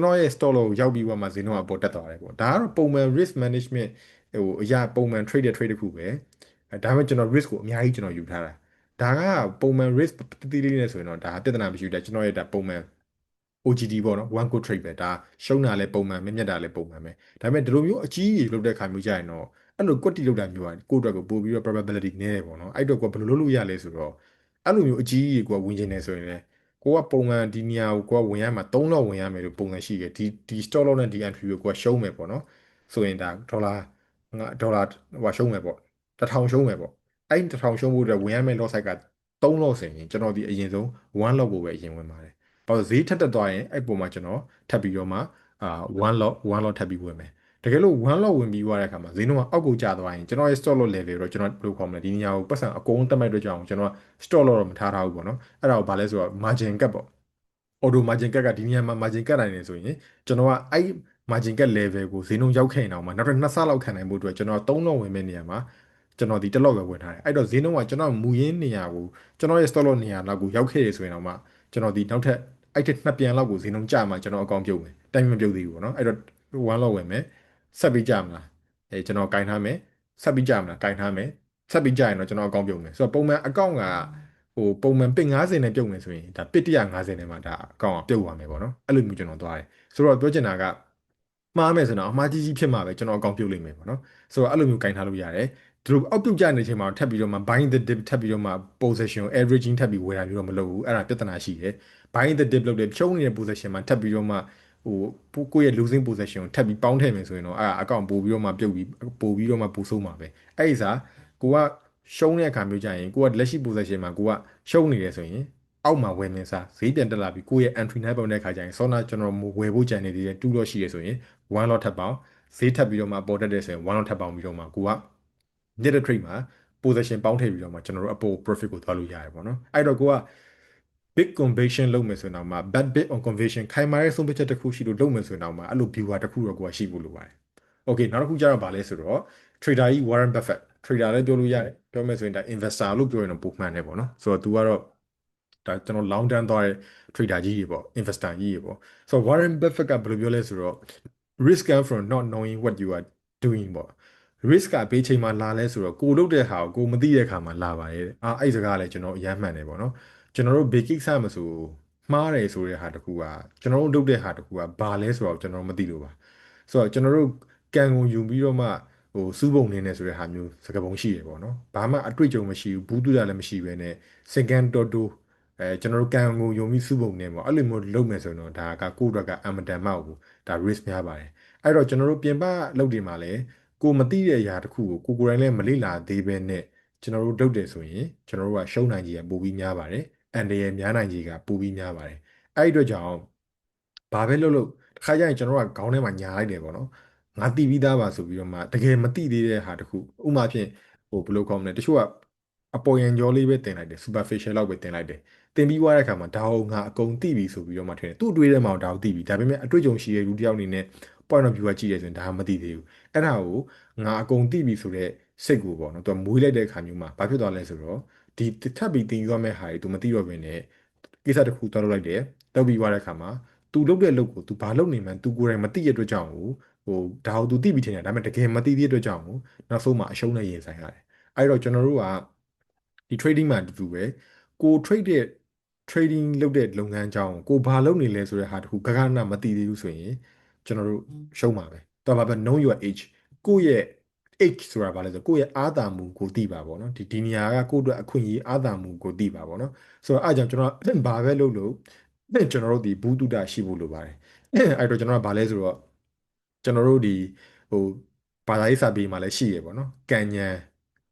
တော်ရဲ့ stop loss ကိုရောက်ပြီးမှဈေးနှုန်းကပေါ်တက်သွားတယ်ပေါ့ဒါကတော့ပုံမှန် risk management ဟိုအရာပုံမှန် trade တဲ့ trade တစ်ခုပဲဒါပေမဲ့ကျွန်တော် risk ကိုအများကြီးကျွန်တော်ယူထားတာဒါကပုံမှန် risk တိတိလေးနဲ့ဆိုရင်တော့ဒါပြဿနာမရှိဘူးတဲ့ကျွန်တော်ရဲ့ဒါပုံမှန် OGD ပေါ့နော် one good trade ပဲဒါရှုံးတာလည်းပုံမှန်မြတ်တာလည်းပုံမှန်ပဲဒါပေမဲ့ဒီလိုမျိုးအကြီးကြီးလုပ်တဲ့ခါမျိုးကြရင်တော့အဲ့လို quantity လုပ်တာမျိုးကကိုယ့်အတွက်ကိုပို့ပြီးတော့ probability နည်းတယ်ပေါ့နော်အဲ့တော့ကိုယ်ဘယ်လိုလုပ်လို့ရလဲဆိုတော့အဲ့လိုမျိုးအကြီးကြီးကိုကဝင်ကျင်နေဆိုရင်လည်းကိုကပုံမှန်ဒီနေရာကိုကိုကဝင်ရမှာ3လောက်ဝင်ရမယ်လို့ပုံစံရှိတယ်ဒီ stop loss နဲ့ဒီ entry ကိုကိုကရှုံးမယ်ပေါ့နော်ဆိုရင်ဒါဒေါ်လာဟိုရှုံးမယ်ပေါ့1000ရှုံးမယ်ပေါ့အဲ့1000ရှုံးဖို့အတွက်ဝင်ရမယ့် loss size က3လောက်ဆိုရင်ကျွန်တော်ဒီအရင်ဆုံး1လောက်ကိုပဲအရင်ဝင်ပါတယ်ဘာလို့ဈေးထက်တက်သွားရင်အဲ့ပုံမှာကျွန်တော်ထပ်ပြီးတော့မှ1 lot ထပ်ပြီးဝင်မယ်တကယ်လို့1 lot ဝင်ပြီးသွားတဲ့အခါမှာဈေးနှုန်းကအောက်ကိုကျသွားရင်ကျွန်တော်ရဲ့ stop loss level တော့ကျွန်တော်ဘယ်လိုခေါ်မလဲဒီနေရာကိုပတ်စံအကုန်တက်မဲ့အတွက်ကြောင့်ကျွန်တော် stop loss တော့မထားဘူးပေါ့နော်အဲ့ဒါကိုဘာလဲဆိုတော့ margin gap ပေါ့ auto margin gap ကဒီနေရာမှာ margin gap နိုင်နေဆိုရင်ကျွန်တော်ကအဲ့ margin gap level ကိုဈေးနှုန်းရောက်ခဲ့ရင်တော့မှနောက်ထပ်2ဆလောက်ခံနိုင်ဖို့အတွက်ကျွန်တော်3 lot ဝင်မဲ့နေရာမှာကျွန်တော်ဒီ1 lot ပဲဝင်ထားတယ်အဲ့တော့ဈေးနှုန်းကကျွန်တော်မူရင်းနေရာကိုကျွန်တော်ရဲ့ stop loss နေရာလောက်ကိုရောက်ခဲ့ရဆိုရင်တော့မှကျွန်တော်ဒီနောက်ထပ်အဲ့ထက်နှစ်ပြန်လောက်ကိုဈေးနှုန်းကျမှကျွန်တော်အကောင့်ပြုတ်မယ်တိုင်းမပြုတ်သေးဘူးပေါ့နော်အဲ့တော့1 lot ဝင်မယ်ဆက်ပြီးကြမလားကျွန်တော်ကင်ထားမယ်ဆက်ပြီးကြမလားကင်ထားမယ်ဆက်ပြီးကြရင်တော့ကျွန်တော်အကောင့်ပြုတ်မယ်ဆိုတော့ပုံမှန်အကောင့်ကဟိုပုံမှန်ပစ်90နဲ့ပြုတ်မယ်ဆိုရင်ဒါပစ်150နဲ့မှဒါအကောင့်ကပြုတ်သွားမယ်ပေါ့နော်အဲ့လိုမျိုးကျွန်တော်သွားတယ်ဆိုတော့ပြောချင်တာကမှားမယ်ဆိုတော့အမှားကြီးကြီးဖြစ်မှာပဲကျွန်တော်အကောင့်ပြုတ်လိမ့်မယ်ပေါ့နော်ဆိုတော့အဲ့လိုမျိုးကင်ထားလို့ရတယ်သူတို့အောက်ပြုတ်ကြနေချိန်မှာထပ်ပြီးတော့မှ buying the dip ထပ်ပြီးတော့မှ possession averaging ထပ်ပြီးဝယ်တာမျိုးတော့မလုပ်ဘူးအဲ့ဒါပြဿနာရှိတယ် buying the dip လုပ်တယ်ဖြုံးနေတဲ့ possession မှာထပ်ပြီးတော့မှဟိုကိုယ့်ရဲ့ losing possession ကိုထပ်ပြီးပေါင်းထည့်မယ်ဆိုရင်တော့အဲ့ဒါအကောင့်ပို့ပြီးတော့မှပြုတ်ပြီးပို့ပြီးတော့မှပို့ဆိုးမှာပဲအဲ့ဒီစားကိုက ရှုံးတဲ့အခါမျိုးကြရင်ကိုကလက်ရှိ position မှာကိုကရှုံးနေတယ်ဆိုရင်အောက်မှာဝယ်နေစားဈေးပြန်တက်လာပြီးကိုယ့်ရဲ့ entry နိုင်ပုံတဲ့အခါကျရင်ဆောနာကျွန်တော်ဝယ်ဖို့ကြံနေသေးတယ်2 lot ရှိရဆိုရင်1 lot ထပ်ပေါင်းဈေးထပ်ပြီးတော့မှပေါ်တက်တယ်ဆိုရင်1 lot ထပ်ပေါင်းပြီးတော့မှကိုက net trade မှာ position ပေါင်းထည့်ပြီးတော့မှကျွန်တော်တို့အပေါ် profit ကိုသွားလို့ရတယ်ပေါ့နော်အဲ့တော့ကိုက big conviction လုပ်မယ်ဆိုရင်တော့မှ big on conviction ခိုင်မာတဲ့ဆုံးဖြတ်ချက်တစ်ခုရှိလို့လုပ်မယ်ဆိုရင်တော့မှအဲ့လို viewer တစ်ခုတော့ကိုကရှိဖို့လိုပါတယ် okay နောက်တစ်ခုကျတော့ဗာလဲဆိုတော့ trader ကြီး Warren Buffett trader လည်းပြောလို့ရတယ်ပြောမယ်ဆိုရင်ဒါ investor လို့ပြောရင်တော့ပုံမှန်တယ်ပေါ့နော်ဆိုတော့ तू ကတော့ဒါကျွန်တော် long term သွားတဲ့ trader ကြီးတွေပေါ့ investor ကြီးတွေပေါ့ဆိုတော့ Warren Buffett ကဘယ်လိုပြောလဲဆိုတော့ risk comes from not knowing what you are doing ပေါ့ risk ကဘေးချိန်မှာလာလဲဆိုတော့ကိုလုပ်တဲ့ဟာကိုမသိတဲ့အခါမှာလာပါတယ်အဲ့စကားလည်းကျွန်တော်အယမ်းမှန်တယ်ပေါ့နော်ကျွန်တော်တို့ဘေကိစ္စမဆိုမှားတယ်ဆိုတဲ့ဟာတခုကကျွန်တော်တို့လုပ်တဲ့ဟာတခုကဘာလဲဆိုတော့ကျွန်တော်မသိလို့ပါဆိုတော့ကျွန်တော်တို့ကံကုန်ယူပြီးတော့မှစူးပုံနေနေဆိုတဲ့ဟာမျိုးစကားပုံရှိရပေါ့နော်ဘာမှအတွေ့အကြုံမရှိဘူးဘူးတူတာလည်းမရှိဘဲနဲ့စကန်တော်တိုကျွန်တော်တို့ကံကုန်ယုံပြီးစူးပုံနေပေါ့အဲ့လိုမျိုးလုပ်မယ်ဆိုရင်တော့ဒါကကိုယ့်အတွက်ကအမတန်မှကိုဒါ risk များပါတယ်အဲ့တော့ကျွန်တော်တို့ပြင်ပလုပ်တွေမှာလည်းကိုမသိတဲ့အရာတစ်ခုကိုကိုယ်တိုင်လည်းမလေ့လာသေးဘဲနဲ့ကျွန်တော်တို့လုပ်တယ်ဆိုရင်ကျွန်တော်တို့ကရှုံးနိုင်ကြီးကပိုပြီးများပါတယ်အန်တရယ်များနိုင်ကြီးကပိုပြီးများပါတယ်အဲ့ဒီအတွက်ကြောင့်ဘာပဲလုပ်လို့တစ်ခါကျရင်ကျွန်တော်တို့ကခေါင်းထဲမှာညာလိုက်တယ်ပေါ့နော်ငါသိပြီးသားပါဆိုပြီးတော့မှတကယ်မသိသေးတဲ့ဟာတစ်ခုဥပမာဖြင့်ဘယ်လိုကောင်းမလဲတချို့ကအပေါ်ယံကြောလေးပဲတင်လိုက်တယ် superficial လောက်ပဲတင်လိုက်တယ်တင်ပြီးွားတဲ့အခါမှာဒါကိုငါအကုန်သိပြီဆိုပြီးတော့မှထင်တယ်သူ့အတွေ့ထဲမှာဒါကိုသိပြီဒါပေမဲ့အတွေ့အကြုံရှိတဲ့လူတစ်ယောက်အနေနဲ့ point of view ကကြည့်ရဆိုရင်ဒါမှမသိသေးဘူးအဲ့ဒါကိုငါအကုန်သိပြီဆိုတော့စိတ်ကိုပေါ့နော်သူကမွေးလိုက်တဲ့အခါမျိုးမှာဘာဖြစ်သွားလဲဆိုတော့ဒီထပ်ပြီးတင်ယူရမယ့်ဟာတွေ तू မသိတော့ဘဲနဲ့ကိစ္စတစ်ခုသွားလုပ်လိုက်တယ်လုပ်ပြီးွားတဲ့အခါမှာ तू လုပ်တဲ့အလုပ်ကို तू ဘာလုပ်နေမှန်း तू ကိုယ်တိုင်မသိတဲ့အတွက်ကြောင့်ဒါကို तू သိပြီးထင်တယ်ဒါပေမဲ့တကယ်မသိသေးတဲ့အတွက်ကြောင့်နောက်ဆုံးမှာအရှုံးနဲ့ရင်ဆိုင်ရတယ်အဲ့တော့ကျွန်တော်တို့ကဒီ trading မှာတူတူပဲကို trade တဲ့ trading လုပ်တဲ့လုပ်ငန်းအကြောင်းကိုဘာလုပ်နေလဲဆိုတဲ့ဟာတခုဂဂနမသိသေးဘူးဆိုရင်ကျွန်တော်တို့ရှုံးပါပဲတော်ပါပဲ know your age ကိုယ့်ရဲ့ age ဆိုတာဘာလဲဆိုကိုယ့်ရဲ့အာသာမှုကိုသိပါပေါ့နော်ဒီနေရာကကိုယ့်အတွက်အခွင့်အရေးအာသာမှုကိုသိပါပေါ့နော်ဆိုတော့အားကြောင့်ကျွန်တော်ဘာပဲလုပ်လို့ကျွန်တော်တို့ဒီဘူးတုဒရှိဖို့လိုပါတယ်အဲ့တော့ကျွန်တော်ကဘာလဲဆိုတော့ကျွန်တော်တို့ဒီဟိုဘာသာရေးစာပေမှာလည်းရှိရပေါ့နော်ကံဉဏ်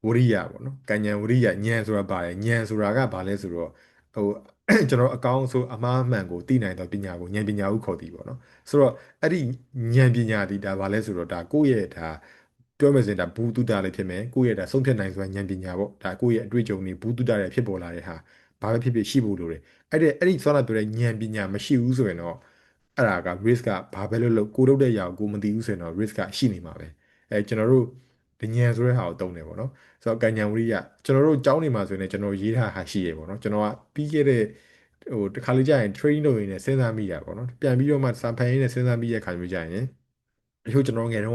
ဝရိယပေါ့နော်ကံဉဏ်ဝရိယဉာဏ်ဆိုတာပါတယ်ဉာဏ်ဆိုတာကဘာလဲဆိုတော့ဟိုကျွန်တော်အကောင်းဆိုအမှားအမှန်ကိုသိနိုင်သောပညာကိုဉာဏ်ပညာဟုခေါ်သည်ပေါ့နော်ဆိုတော့အဲ့ဒီဉာဏ်ပညာဒီဒါဘာလဲဆိုတော့ဒါကိုယ့်ရဲ့ဒါပြောမယ်ဆိုရင်ဒါဘူးတုဒလည်းဖြစ်မယ်ကိုယ့်ရဲ့ဒါဆုံးဖြတ်နိုင်စွမ်းဉာဏ်ပညာပေါ့ဒါကိုယ့်ရဲ့အတွေ့အကြုံတွေဘူးတုဒတွေဖြစ်ပေါ်လာတဲ့ဟာဘာပဲဖြစ်ဖြစ်ရှိဖို့လိုတယ်အဲ့ဒီဆောနာပြောတဲ့ဉာဏ်ပညာမရှိဘူးဆိုရင်တော့အဲ့ဒါက risk ကဘာပဲလို့လို့ကိုလုပ်တဲ့ຢာကိုကိုမသိဘူးဆိုရင်တော့ risk ကရှိနေမှာပဲကျွန်တော်တို့ဉာဏ်ဆိုတဲ့ဟာကိုတုံးတယ်ပေါ့နော်ဆိုတော့ကဉ္ဉံဝရိယကျွန်တော်တို့ကြောင်းနေမှာဆိုရင်ကျွန်တော်ရေးထားဟာရှိရပေါ့နော်ကျွန်တော်ကပြီးခဲ့တဲ့တခါလေးကြာရင် train လုပ်ရင်းနဲ့စဉ်းစားမိတာပေါ့နော်ပြန်ပြီးတော့မှစာဖတ်ရင်းနဲ့စဉ်းစားမိတဲ့ခါမျိုးကြာရင်တချို့ကျွန်တော်ငယ်တုန်း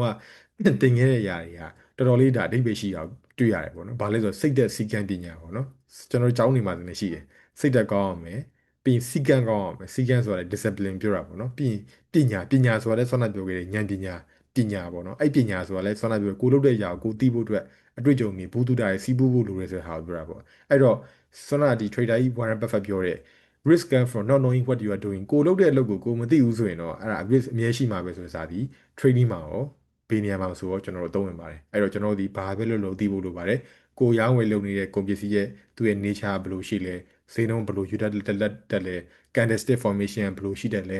ကတင်ခဲ့တဲ့အရာတွေကတော်တော်လေးဒါအဓိပ္ပာယ်ရှိအောင်တွေ့ရတယ်ပေါ့နော်ဘာလဲဆိုတော့စိတ်သက်စီကံပညာပေါ့နော်ကျွန်တော်ကြောင်းနေမှာလည်းရှိတယ်စိတ်သက်ကောင်းအောင်မယ်ပြီးရင်စီကံကောင်းအောင်မယ်စီကံဆိုတာလည်း discipline ပြောတာပေါ့နော်ပြီးရင်ပညာဆိုတာလည်းဆောနာပြောခဲ့တဲ့ဉာဏ်ပညာပေါ့နော်အဲ့ပညာဆိုတာလည်းဆောနာပြောကိုလုပ်တဲ့အရာကိုသိဖို့အတွက်အတွေ့အကြုံတွေဘူးတူတာတွေစီးပူးဖို့လိုတယ်ဆိုတဲ့ဟာကိုပြောတာပေါ့အဲ့တော့ဆောနာဒီ trader ကြီး Warren Buffett ပြောတဲ့ risk comes from not knowing what you are doing ကိုလုပ်တဲ့အလုပ်ကိုကိုမသိဘူးဆိုရင်တော့အဲ့ဒါ risk အမြဲရှိမှာပဲဆိုတဲ့စာဒီ trading မှာရောဘေးနေရာမှာဆိုတော့ကျွန်တော်တို့သုံးဝင်ပါတယ်အဲ့တော့ကျွန်တော်တို့ဒီဘာပဲလုပ်လို့သိဖို့လိုပါတယ်ကိုရောင်းဝယ်လုပ်နေတဲ့ကုန်ပစ္စည်းရဲ့သူ့ရဲ့ nature ဘယ်လိုရှိလဲဈေးနှုန်းဘယ်လိုယူတတ်တက်လဲ candlestick formation ဘယ်လိုရှိတယ်လဲ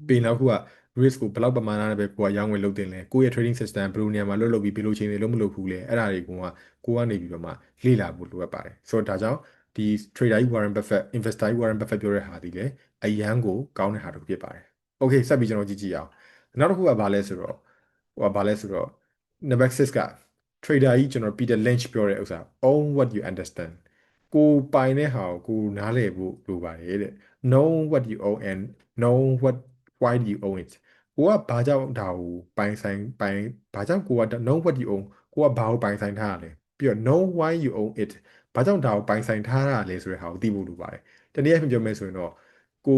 ပြီးနောက်ခုက risk ကိုဘယ်လောက်ပမာဏနဲ့ပဲကိုကရောင်းဝယ်လုပ်တင်လဲကိုယ့်ရဲ့ trading system ဘယ်လိုနေရာမှာလုပ်ပြီးဘယ်လိုချိန်တွေလုပ်မလုပ်ဘူးလဲအဲ့ဒါတွေကိုကနေပြီးတော့မှလေ့လာဖို့လိုအပ်ပါတယ်ဆိုတော့ဒါကြောင့်ဒီ trader ကြီး Warren Buffett investor ကြီး Warren Buffett ပြောတဲ့ဟာဒီလေအရန်ကိုကောင်းတဲ့ဟာတစ်ခုဖြစ်ပါတယ် okay ဆက်ပြီးကျွန်တော်ကြည့်အောင်နောက်တစ်ခုကဘာလဲဆိုတော့ဘာလဲဆိုတော့ number 6က trader ကြီးကျွန်တော် Peter Lynch ပြောတဲ့ဥစ္စာ own what you understand ကိုပိုင်တဲ့ဟာကိုနားလည်ဖို့လိုပါတယ်တဲ့ know what you own and know what why do you own it ကိုကဘာကြောင့်ဒါကိုပိုင်ဘာကြောင့်ကိုက know what you own ကိုကဘာကိုပိုင်ဆိုင်ထားရလဲပြီးတော့ know why you own it ဘာကြောင့်ဒါကိုပိုင်ဆိုင်ထားရလဲဆိုတဲ့ဟာကိုသိဖို့လိုပါတယ်တနည်းအားဖြင့်ပြောမယ်ဆိုရင်တော့ကို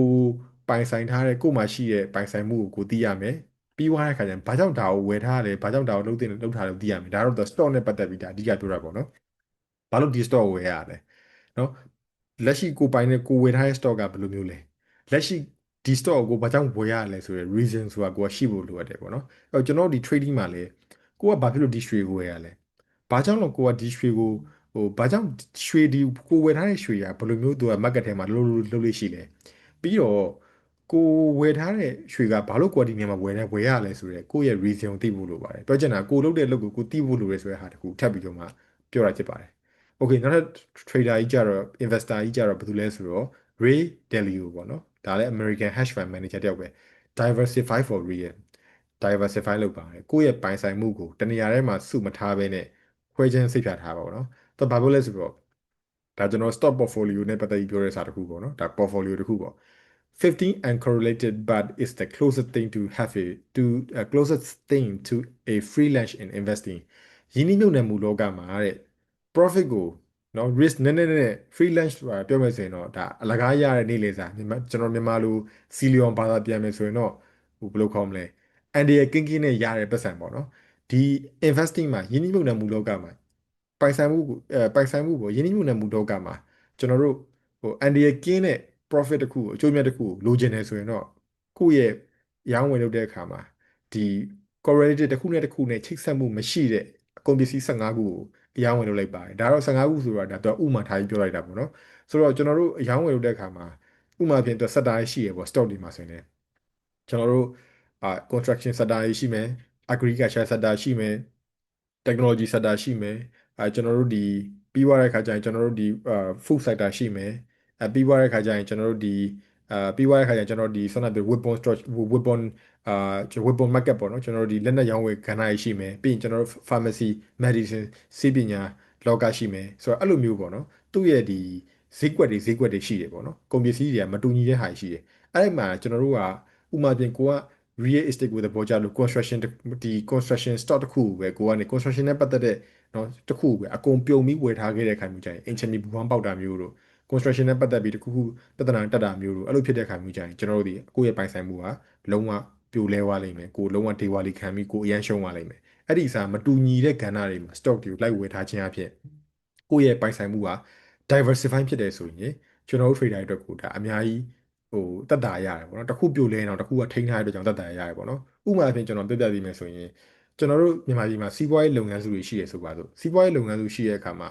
ပိုင်ဆိုင်ထားတဲ့ကို့မှာရှိတဲ့ပိုင်ဆိုင်မှုကိုသိရမယ်ပြီးသွားတဲ့ခါကျရင်ဘာကြောင့်ဒါကိုဝယ်ထားရလဲဘာကြောင့်ဒါကိုလုပ်ထားလဲသိရမယ်ဒါတော့ stock နဲ့ပတ်သက်ပြီးဒါအဓိကပြောတာပေါ့နော်ဘာလို့ဒီ stock ကိုဝယ်ရလဲနော်လက်ရှိကိုပိုင်တဲ့ကိုဝယ်ထားတဲ့ stock ကဘယ်လိုမျိုးလဲလက်ရှိဒီ stock ကိုဘာကြောင့်ဝယ်ရလဲဆိုရယ် reason ဆိုတာကိုကရှိဖို့လိုအပ်တယ်ပေါ့နော်အဲ့တော့ကျွန်တော်ဒီ trading မှာလဲကိုကဘာဖြစ်လို့ဒီ trade ကိုဝယ်ရလဲဘာကြောင့်လို့ကိုကဒီ trade ကို ဘာကြောင့်ရွှေဒီကိုဝယ်ထားတဲ့ရွှေကဘယ်လိုမျိုးသူက market ထဲမှာလှုပ်လို့ရှိလဲပြီးတော့ကိုဝယ်ထားတဲ့ရွှေကဘာလို့ quality နေရာမှာဝယ်ရလဲဆိုတော့ကိုယ့်ရဲ့ reason ကိုသိဖို့လိုပါတယ်ပြောချင်တာကိုလုပ်တဲ့လုပ်ကိုကိုသိဖို့လိုရဲဆိုတဲ့ဟာတခုထပ်ပြီးတော့မှပြောတာဖြစ်ပါတယ် Okay နောက်ထပ် trader ကြီးကြတော့ investor ကြီးကြတော့ဘာလို့လဲဆိုတော့ Ray Dalio ပေါ့နော်ဒါလည်း American hedge fund manager တယောက်ပဲ diversify for real diversify လုပ်ပါတယ်ကိုယ့်ရဲ့ပိုင်ဆိုင်မှုကိုတနေရာထဲမှာစုမထားဘဲနဲ့ခွဲခြမ်းစိတ်ဖြာထားပါတော့တော့ဘာလို့လဲဆိုတော့ဒါကျွန်တော် stock portfolio နဲ့ပတ်သက်ပြီးပြောတဲ့စာတစ်ခုပေါ့နော်ဒါ portfolio တစ်ခုပေါ့15 uncorrelated but is the closest thing to have a to closest thing to a free lunch in investing ယင်းနှိမ့်နှံမှုလောကမှာတဲ့ profit ကိုနော် risk နဲ့ free lunch ဆိုတာပြောမယ်ဆိုရင်တော့ဒါအလကားရတဲ့နေ့လေစာကျွန်တော်မြန်မာလိုစီလီယွန်ဘာသာပြန်မယ်ဆိုရင်တော့ဘယ်လိုခေါ်မလဲအန်ဒီရကင်းကင်းနဲ့ရတဲ့ပတ်စံပေါ့နော်ဒီ investing မှာယင်းနှိမ့်နှံမှုလောကမှာပိုင်ဆိုင်မှုကိုယင်းနှိမ့်နှံမှုလောကမှာကျွန်တော်တို့အန်ဒီရကင်းတဲ့ profit တစ်ခုကိုအကျိုးအမြတ်တစ်ခုကိုလိုချင်တယ်ဆိုရင်တော့ကိုယ့်ရဲ့ရောင်းဝယ်လုပ်တဲ့အခါမှာဒီ correlated တစ်ခုနဲ့တစ်ခုနဲ့ချိတ်ဆက်မှုမရှိတဲ့အကုန်ပစ္စည်း15ခုကိုအရောင်းဝယ်လုပ်လိုက်ပါတယ်ဒါတော့15ခုဆိုတာဒါတော့ဥမာထားပြီးပြောလိုက်တာပေါ့နော်ဆိုတော့ကျွန်တော်တို့အရောင်းဝယ်လုပ်တဲ့အခါမှာဥမာဖြင့်တော့ sector ရှိရပေါ့ stock တွေမှာဆိုရင်လည်းကျွန်တော်တို့construction sector ရှိမယ် agriculture sector ရှိမယ် technology sector ရှိမယ်ကျွန်တော်တို့ဒီပြီးသွားတဲ့ခါကျရင်ကျွန်တော်တို့ဒီfood sector ရှိမယ်ပြီးသွားတဲ့ခါကျရင်ကျွန်တော်တို့ဒီပြီးသွားတဲ့ခါကျရင်ကျွန်တော်တို့ဒီဆွမ်းနာပြ weapon storage weapon weapon market ပေါ့နော်ကျွန်တော်တို့ဒီလက်နက်ရောင်းဝယ်ကဏ္ဍရှိမယ်ပြီးရင်ကျွန်တော်တို့ pharmacy medicine ဆေးပညာလောကရှိမယ်ဆိုတော့အဲ့လိုမျိုးပေါ့နော်သူ့ရဲ့ဒီဈေးကွက်တွေရှိတယ်ပေါ့နော်ကုန်ပစ္စည်းတွေကမတူညီတဲ့ဟာရှိတယ်အဲ့ဒီမှာကျွန်တော်တို့ကဥပမာပြင်ကိုက real estate ကိုသဘောကျလို့ construction ဒီ construction stock တစ်ခုကိုပဲကိုကနေ construction နဲ့ပတ်သက်တဲ့နော်တစ်ခုကိုပဲအကုန်ပြုံပြီးဝယ်ထားခဲ့တဲ့အခါမျိုးကြရင်အင်ချင်မီဘူဝမ်းပေါက်တာမျိုးတို့ construction နဲ့ပတ်သက်ပြီးတစ်ခုခုပြဿနာတက်တာမျိုးတို့အဲ့လိုဖြစ်တဲ့အခါမျိုးကြရင်ကျွန်တော်တို့ဒီကိုယ့်ရဲ့ပိုင်ဆိုင်မှုကလုံးဝပြိုလဲသွားလိမ့်မယ်ကိုလုံးဝဒေဝါလီခံပြီးကိုအရန်ရှုံးသွားလိမ့်မယ်အဲ့ဒီအစားမတူညီတဲ့ကဏ္ဍတွေမှာ stock တွေကိုလိုက်ဝယ်ထားခြင်းအဖြစ်ကိုယ့်ရဲ့ပိုင်ဆိုင်မှုက diversify ဖြစ်တယ်ဆိုရင်ကျွန်တော်တို့ trader တွေအတွက်ကိုဒါအများကြီးတက်တာရတယ်ပေါ့နော်တစ်ခုပြိုလဲတော့တစ်ခုကထိန်းထားတဲ့အတွက်ကြောင့်တက်တာရတယ်ပေါ့နော်ဥပမာအဖြစ်ကျွန်တော်ပြပြပေးမယ်ဆိုရင်ကျွန်တော်တို့မြန်မာပြည်မှာစီးပွားရေးလုပ်ငန်းစုတွေရှိရဆိုပါစို့စီးပွားရေးလုပ်ငန်းစုရှိတဲ့အခါမှာ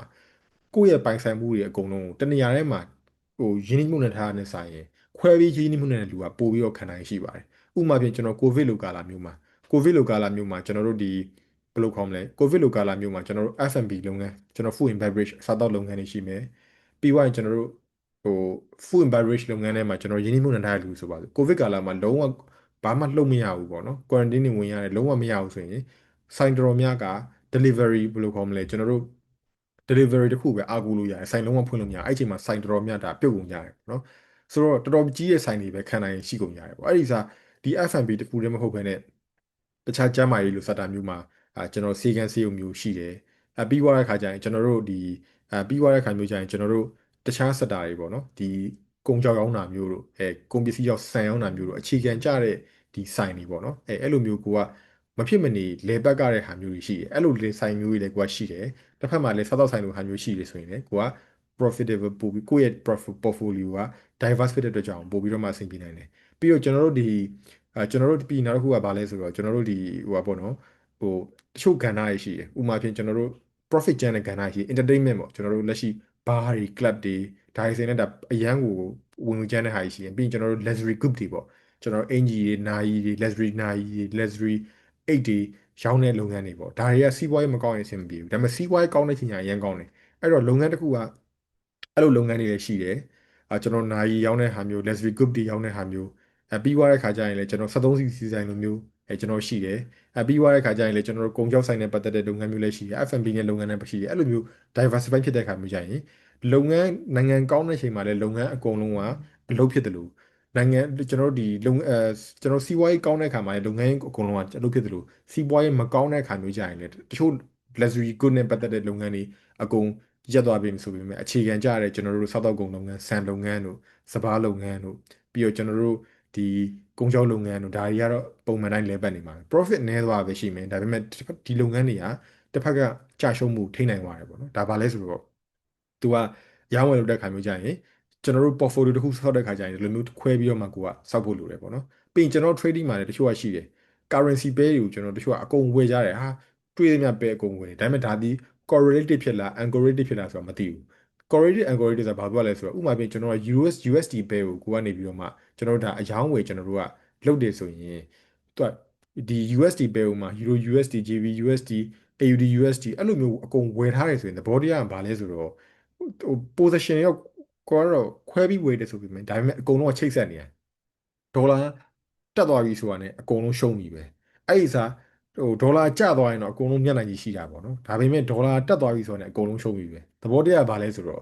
ကိုယ့်ရဲ့ပိုင်ဆိုင်မှုတွေအကုန်လုံးကိုတနေရာထဲမှာရင်းနှီးမှုနဲ့ထားတဲ့ဆိုင်ရင်ခွဲပြီးရင်းနှီးမှုနဲ့လူကပို့ပြီးတော့ခံနိုင်ရှိပါတယ်ဥပမာဖြင့်ကျွန်တော်ကိုဗစ်လိုကာလမျိုးမှာကျွန်တော်တို့ဒီဘယ်လိုခေါ်မလဲကိုဗစ်လိုကာလမျိုးမှာကျွန်တော်တို့ F&B လုပ်ငန်းကျွန်တော် food and beverage စားသောက်လုပ်ငန်းတွေရှိမယ်ပြီးွားရင်ကျွန်တော်တို့ဟို food and beverage လုပ်ငန်းထဲမှာကျွန်တော်ရင်းနှီးမှုနဲ့ထားတဲ့လူဆိုပါစို့ကိုဗစ်ကာလမှာလုံးဝဘာမှလှုပ်မရဘူးပေါ့နော် quarantine နေဝင်ရတယ်လုံးဝမရဘူးဆိုရင်ဆိုင်တော်တော်များက delivery ဘယ်လိုခေါ်မလဲကျွန်တော်တို့ delivery တခုပဲအားကိုးလို့ရတယ်ဆိုင်လုံးဝဖွင့်လို့မရအဲ့အချိန်မှာဆိုင်တော်တော်များတာပြုတ်ကုန်ကြတယ်ပေါ့နော်ဆိုတော့တော်တော်ကြီးတဲ့ဆိုင်တွေပဲခံနိုင်ရှိကုန်ကြတယ်ပေါ့အဲ့ဒီစားဒီ F&B တခုတည်းမဟုတ်ဘဲနဲ့တခြားကျန်းမာရေးလိုစတာမျိုးမှာကျွန်တော်စေကန်းစေုံမျိုးရှိတယ်ပြီးသွားတဲ့ခါကျရင်ကျွန်တော်တို့ဒီပြီးသွားတဲ့ခါမျိုးကျရင်ကျွန်တော်တို့တခြားစတာတွေပေါ့နော်ဒီကုန်ကြောက်ရောင်းတာမျိုးတို့ကုန်ပစ္စည်းရောက်ဆန်ရောင်းတာမျိုးတို့အခြေခံကျတဲ့ဒီဆိုင်တွေပေါ့နော်အဲ့လိုမျိုးကိုကမဖြစ်မနေလေပတ်ကတဲ့ဟာမျိုးတွေရှိတယ်အဲ့လိုလေဆိုင်မျိုးတွေလည်းကိုကရှိတယ်တစ်ဖက်မှာလည်းစားသောက်ဆိုင်လိုဟာမျိုးရှိတယ်ဆိုရင်လည်းကိုက profitable ပို့ပြီးကိုယ့်ရဲ့ profit portfolio က diverse ဖြစ်တဲ့အတွက်ကြောင့်ပို့ပြီးတော့မှအဆင်ပြေနိုင်တယ်ပြီးတော့ကျွန်တော်တို့ဒီကျွန်တော်တို့ပြည်နောက်တစ်ခုကဘာလဲဆိုတော့ကျွန်တော်တို့ဒီဟိုပါပေါ့နော်ဟိုတချို့ကဏ္ဍတွေရှိတယ်ဥပမာဖြင့်ကျွန်တော်တို့ profit ကျန်တဲ့ကဏ္ဍရှိ entertainment ပေါ့ကျွန်တော်တို့လက်ရှိ bar တွေ club တွေဒါတွေဆိုရင်လည်းဒါအရန်ကိုဝင်ငွေကျန်တဲ့ဟာရှိရင်ပြီးရင်ကျွန်တော်တို့ luxury good တွေပေါ့ကျွန်တော်တို့အင်ဂျီတွေနာရီတွေ luxury နာရီတွေ luxury အိတ်တွေရောင်းတဲ့လုပ်ငန်းတွေပေါ့ဒါတွေကစီးပွားရေးမကောင်းရင်အဆင်မပြေဘူးဒါပေမဲ့စီးပွားရေးကောင်းတဲ့ချိန်ညာအရန်ကောင်းတယ်အဲ့တော့လုပ်ငန်းတစ်ခုကအဲ့လိုလုပ်ငန်းတွေလည်းရှိတယ်ကျွန်တော်နာရီရောင်းတဲ့ဟာမျိုး luxury good တွေရောင်းတဲ့ဟာမျိုးပြီးသွားတဲ့ခါကျရင်လည်းကျွန်တော်73စီဆိုင်လိုမျိုးကျွန်တော်ရှိတယ်ပြီးသွားတဲ့ခါကျရင်လည်းကျွန်တော်တို့ကုန်ကြောက်ဆိုင်နဲ့ပတ်သက်တဲ့လုပ်ငန်းမျိုးလည်းရှိတယ် F&B နဲ့လုပ်ငန်းတွေရှိတယ်အဲ့လိုမျိုး diversify ဖြစ်တဲ့ခါမျိုးကျရင်လုပ်ငန်းနိုင်ငံကောင်းတဲ့ချိန်မှာလည်းလုပ်ငန်းအကုန်လုံးကအလုပ်ဖြစ်တယ်လို့နိုင်ငံကျွန်တော်တို့ဒီလုပ်ကျွန်တော်စီးပွားရေးကောင်းတဲ့ခါမှာလည်းလုပ်ငန်းအကုန်လုံးကအလုပ်ဖြစ်တယ်လို့စီးပွားရေးမကောင်းတဲ့ခါမျိုးကျရင်လည်းတချို့ luxury good နဲ့ပတ်သက်တဲ့လုပ်ငန်းတွေအကုန်ရပ်သွားပြီဆိုပေမဲ့အခြေခံကြတဲ့ကျွန်တော်တို့စားသောက်ကုန်လုပ်ငန်းဆန်လုပ်ငန်းတို့စပါးလုပ်ငန်းတို့ပြီးတော့ကျွန်တော်တို့ဒီကုန်ကြောက်လုပ်ငန်းတို့ဒါတွေကတော့ပုံမှန်တိုင်းလဲပတ်နေမှာ profit နည်းသွားပဲရှိမယ်ဒါပေမဲ့ဒီလုပ်ငန်းတွေကတစ်ဖက်ကကြာရှုံးမှုထိနိုင်သွားတယ်ပေါ့နော်ဒါဘာလဲဆိုတော့သူကရောင်းဝယ်လုပ်တဲ့ခါမျိုးကြရင်ကျွန်တော်တို့ portfolio တစ်ခုဆောက်တဲ့ခါကျရင်ဒီလိုမျိုးခွဲပြီးတော့မှကိုကစောက်ဖို့လိုတယ်ပေါ့နော်ပြီးရင်ကျွန်တော် trading မှာလည်းတချို့ကရှိတယ် currency pair တွေကိုကျွန်တော်တချို့ကအကုန်ဝယ်ကြတယ်ဟာတွေးရမြပဲအကုန်ဝယ်တယ်ဒါပေမဲ့ဒါဒီ correlated ဖြစ်လား uncorrelated ဖြစ်လားဆိုတာမသိဘူး correlated uncorrelated ဆိုတာဘာပြောလဲဆိုတော့ဥပမာပြင်ကျွန်တော်က USD ပဲကိုကနေပြီးတော့မှကျွန်တော်တို့ဒါအယောင်းဝယ်ကျွန်တော်တို့ကလုပ်တယ်ဆိုရင်သူကဒီ USD ပဲကိုမှ Euro USD JB USD AUD USD အဲ့လိုမျိုးအကုန်ဝယ်ထားတယ်ဆိုရင်သဘောတရားကဘာလဲဆိုတော့ဟို position ရောက်ကိုကတော့ခွဲပြီးဝယ်တယ်ဆိုပေမဲ့ဒါပေမဲ့အကုန်လုံးကချိတ်ဆက်နေတယ်ဒေါ်လာတက်သွားပြီဆိုတာနဲ့အကုန်လုံးရှုံးပြီပဲအဲ့ဒီစားဟိုဒေါ်လာကျသွားရင်တော့အကုန်လုံးမျက်နှာကြီးရှိတာပေါ့နော်ဒါပေမဲ့ဒေါ်လာတက်သွားပြီဆိုတာနဲ့အကုန်လုံးရှုံးပြီပဲသဘောတရားကဘာလဲဆိုတော့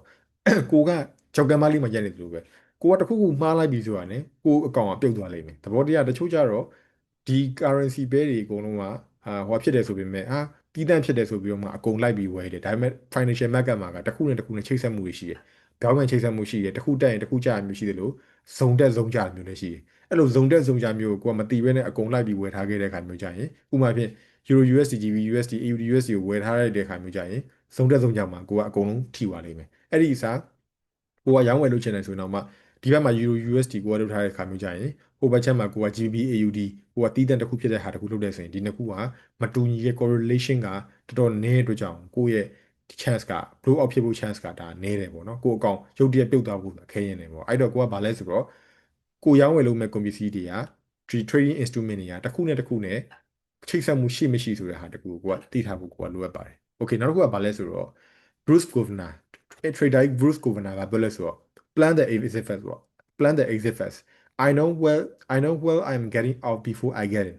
ကိုကကြောက်ကမ်းမလေးမှာရက်နေတယ်လို့ပဲကိုကတခုခုမှားလိုက်ပြီဆိုတာနဲ့ကိုအကောင်ကပြုတ်သွားလိမ့်မယ်သဘောတရားတချို့ကြတော့ဒီ currency pair တွေအကုန်လုံးကဟိုဖြစ်တယ်ဆိုပေမဲ့တီးတန့်ဖြစ်တယ်ဆိုပြီးတော့မှအကုန်လိုက်ပြီးဝယ်တယ်ဒါပေမဲ့ financial market မှာကတစ်ခုနဲ့တစ်ခုနဲ့ချိတ်ဆက်မှုတွေရှိတယ်ခေါင်းမှန်ချိတ်ဆက်မှုရှိတယ်တစ်ခုတက်ရင်တစ်ခုကျရင်မျိုးရှိတယ်လို့ဇုံတက်ဇုံကျမျိုးလည်းရှိတယ်အဲ့လိုဇုံတက်ဇုံကျမျိုးကိုကမတိဘဲနဲ့အကုန်လိုက်ပြီးဝယ်ထားခဲ့တဲ့အခါမျိုးကြရင်ဥပမာဖြင့် Euro USD GB USD AUD USD ကိုဝယ်ထားရတဲ့အခါမျိုးကြရင်ဇုံတက်ဇုံကျမှာကိုကအကုန်လုံးထိသွားလိမ့်မယ်အဲ့ဒီအစားကိုကရောင်းဝယ်လုပ်ချင်တယ်ဆိုရင်တော့မှဒီဘက်မှာ Euro USD ကိုကလုပ်ထားတဲ့အခါမျိုးကြရင်ဟိုဘက်ချက်မှာကိုက GB AUD ကိုကတီးတန့်တစ်ခုဖြစ်တဲ့ဟာတစ်ခုလုပ်တဲ့ဆိုရင်ဒီနှစ်ခုကမတူညီတဲ့ correlation ကတော်တော်နည်းတဲ့အတွက်ကြောင့်ကိုယ့်ရဲ့ chance က blow out ဖြစ်ဖို့ chance ကဒါနည်းတယ်ပေါ့နော်ကိုယ့်အကောင်ရုတ်တရက်ပြုတ်သွားဖို့ခဲရင်တယ်ပေါ့အဲ့တော့ကိုကဘာလဲဆိုတော့ကိုရောင်းဝယ်လုပ်မဲ့ ကုန်ပစ္စည်းတွေကဒီ trading instrument တွေကတစ်ခုနဲ့တစ်ခုနဲ့ချိတ်ဆက်မှုရှိမရှိဆိုတဲ့ဟာတကူကိုကသိထားဖို့ကိုကလိုအပ်ပါတယ်။ Okay နောက်တစ်ခုကဘာလဲဆိုတော့ Bruce Governor trader Bruce Governor ကပြောလဲဆိုတော့ plan the exit first ပေါ့ plan the exit first I know well I'm getting out before I get in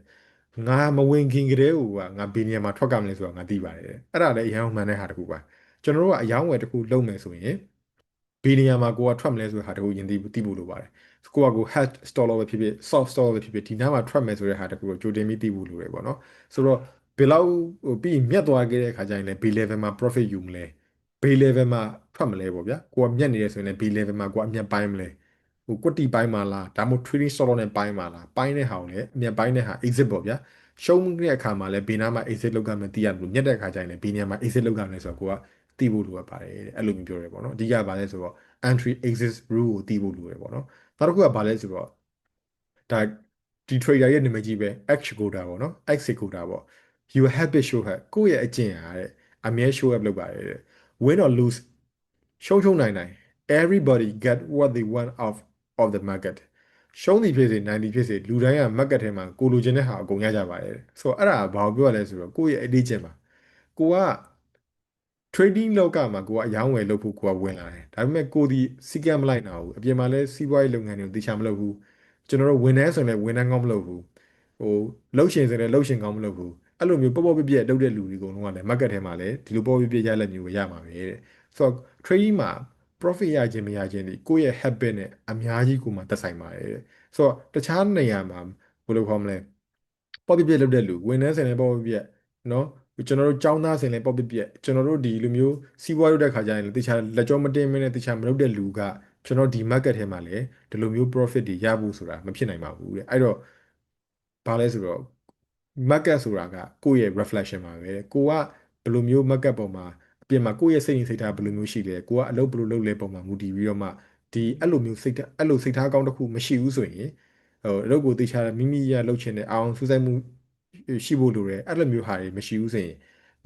ငါမဝင်ခင်ကတည်းကငါဘယ်နေရာမှာထွက်ကမလဲဆိုတော့ငါသိပါတယ်အဲ့ဒါလည်းအရင်မှန်တဲ့ဟာတကူပါကျွန်တော်တို့ကအယောင်းဝယ်တကူလုပ်မယ်ဆိုရင်ဘယ်နေရာမှာကိုကထွက်မလဲဆိုတဲ့ဟာတကူယင်သိဖို့လိုပါတယ်ကိုကကို hard stall ပဲဖြစ်ဖြစ် soft stall ပဲဖြစ်ဖြစ်ဒီနားမှာထွက်မယ်ဆိုတဲ့ဟာတကူကိုကြိုတင်ပြီးသိဖို့လိုတယ်ပေါ့နော်ဆိုတော့ဘယ်လောက်ဟိုပြီးမြတ်သွားခဲ့တဲ့ခါကျရင်လည်း B level မှာ profit ယူမလဲ B level မှာထွက်မလဲပေါ့ဗျာကိုကမြတ်နေရဆိုရင်လည်း B level မှာကိုကအမြတ်ပိုင်းမလဲဟိုကွက်တီပိုင်းမှာလားဒါမှမဟုတ် trading stall နဲ့ပိုင်းမှာလားပိုင်းတဲ့ဟာကိုလည်းအမြတ်ပိုင်းတဲ့ဟာ exit ပေါ့ဗျာရှုံးတဲ့အခါမှာလည်းဘေးနားမှာ exit လုပ်ကမှသိရလို့ညက်တဲ့အခါကျရင်လည်းဘေးနားမှာ exit လုပ်ကမယ်ဆိုတော့ကိုကသိဖို့လိုအပ်ပါတယ်တဲ့အဲ့လိုမျိုးပြောရဲပေါ့နော်အဓိကကဘာလဲဆိုတော့ entry exit rule ကိုသိဖို့လိုတယ်ပေါ့နော်နောက်တစ်ခုကဘာလဲဆိုတော့ဒါဒီ trader ရဲ့နာမည်ကြီးပဲ X quota ပေါ့နော် X quota ပေါ့ your habit show up ကိုယ့်ရဲ့အကျင့်အားတဲ့အမြဲ show up လုပ်ပါတယ်တဲ့ win or lose ရှုံးနိုင် everybody get what they want of the market ရှုံးသည်ဖြစ်စေနိုင်သည်ဖြစ်စေလူတိုင်းက market ထဲမှာကိုလိုချင်တဲ့ဟာအကုန်ရကြပါတယ်တဲ့ဆိုတော့အဲ့ဒါဘာကိုပြောရလဲဆိုတော့ကိုယ့်ရဲ့အလေးကျင့်ပါကိုက trading လောကမှာကိုကအယောင်းဝယ်လုပ်ဖို့ကိုကဝင်လာတယ်ဒါပေမဲ့ကိုဒီစီကံမလိုက်နာဘူးအပြင်မှာလဲစီးပွားရေးလုပ်ငန်းတွေကိုတေချာမလုပ်ဘူးကျွန်တော်တို့ဝန်ထမ်းဆိုရင်လည်းဝန်ထမ်းကောင်းမလုပ်ဘူးဟိုလှုပ်ရှင်ဆိုရင်လည်းလှုပ်ရှင်ကောင်းမလုပ်ဘူးအဲ့လိုမျိုးပေါ့ပေါ့ပြပြလုပ်တဲ့လူတွေအကုန်လုံးကလည်း market ထဲမှာလည်းဒီလိုပေါ့ပေါ့ပြပြရလက်မျိုးပဲရမှာပဲတဲ့ဆိုတော့ trading မှာ profit ရခြင်းမရခြင်းဒီကိုယ့်ရဲ့ habit နဲ့အများကြီးကိုမှသက်ဆိုင်ပါတယ်တဲ့ဆိုတော့တခြားနေရာမှာဘယ်လိုခေါ်မလဲပေါ့ပြပြလုပ်တဲ့လူဝန်ထမ်းဆိုရင်လည်းပေါ့ပြပြနော်ကျွန်တော်တို့ចောင်းသားစင်လဲပေါ့ပြပြကျွန်တော်တို့ဒီလိုမျိုးစီးပွားရေးတဲ့ခါကျရင်တခြားလက်ကြောမတင်းမင်းနဲ့တခြားမလုပ်တဲ့လူကကျွန်တော်ဒီ market ထဲမှာလည်းဒီလိုမျိုး profit တွေရဖို့ဆိုတာမဖြစ်နိုင်ပါဘူးတဲ့အဲ့တော့ဘာလဲဆိုတော့ market ဆိုတာကကိုယ့်ရဲ့ reflection ပါပဲကိုကဘယ်လိုမျိုး market ပေါ်မှာအပြင်မှာကိုယ့်ရဲ့စိတ်နေစိတ်ထားဘယ်လိုမျိုးရှိလဲကိုကအလုပ်ဘယ်လိုလုပ်လဲပုံမှာမူတည်ပြီးတော့မှဒီအဲ့လိုမျိုးစိတ်အဲ့လိုစိတ်ထားကောင်းတစ်ခုမရှိဘူးဆိုရင်ဟိုအလုပ်ကိုတေချာမိမိရလုပ်ချင်တဲ့အောင်စူးစိုက်မှုရှိဖို့လိုတယ်အဲ့လိုမျိုးဟာတွေမရှိဘူးဆိုရင်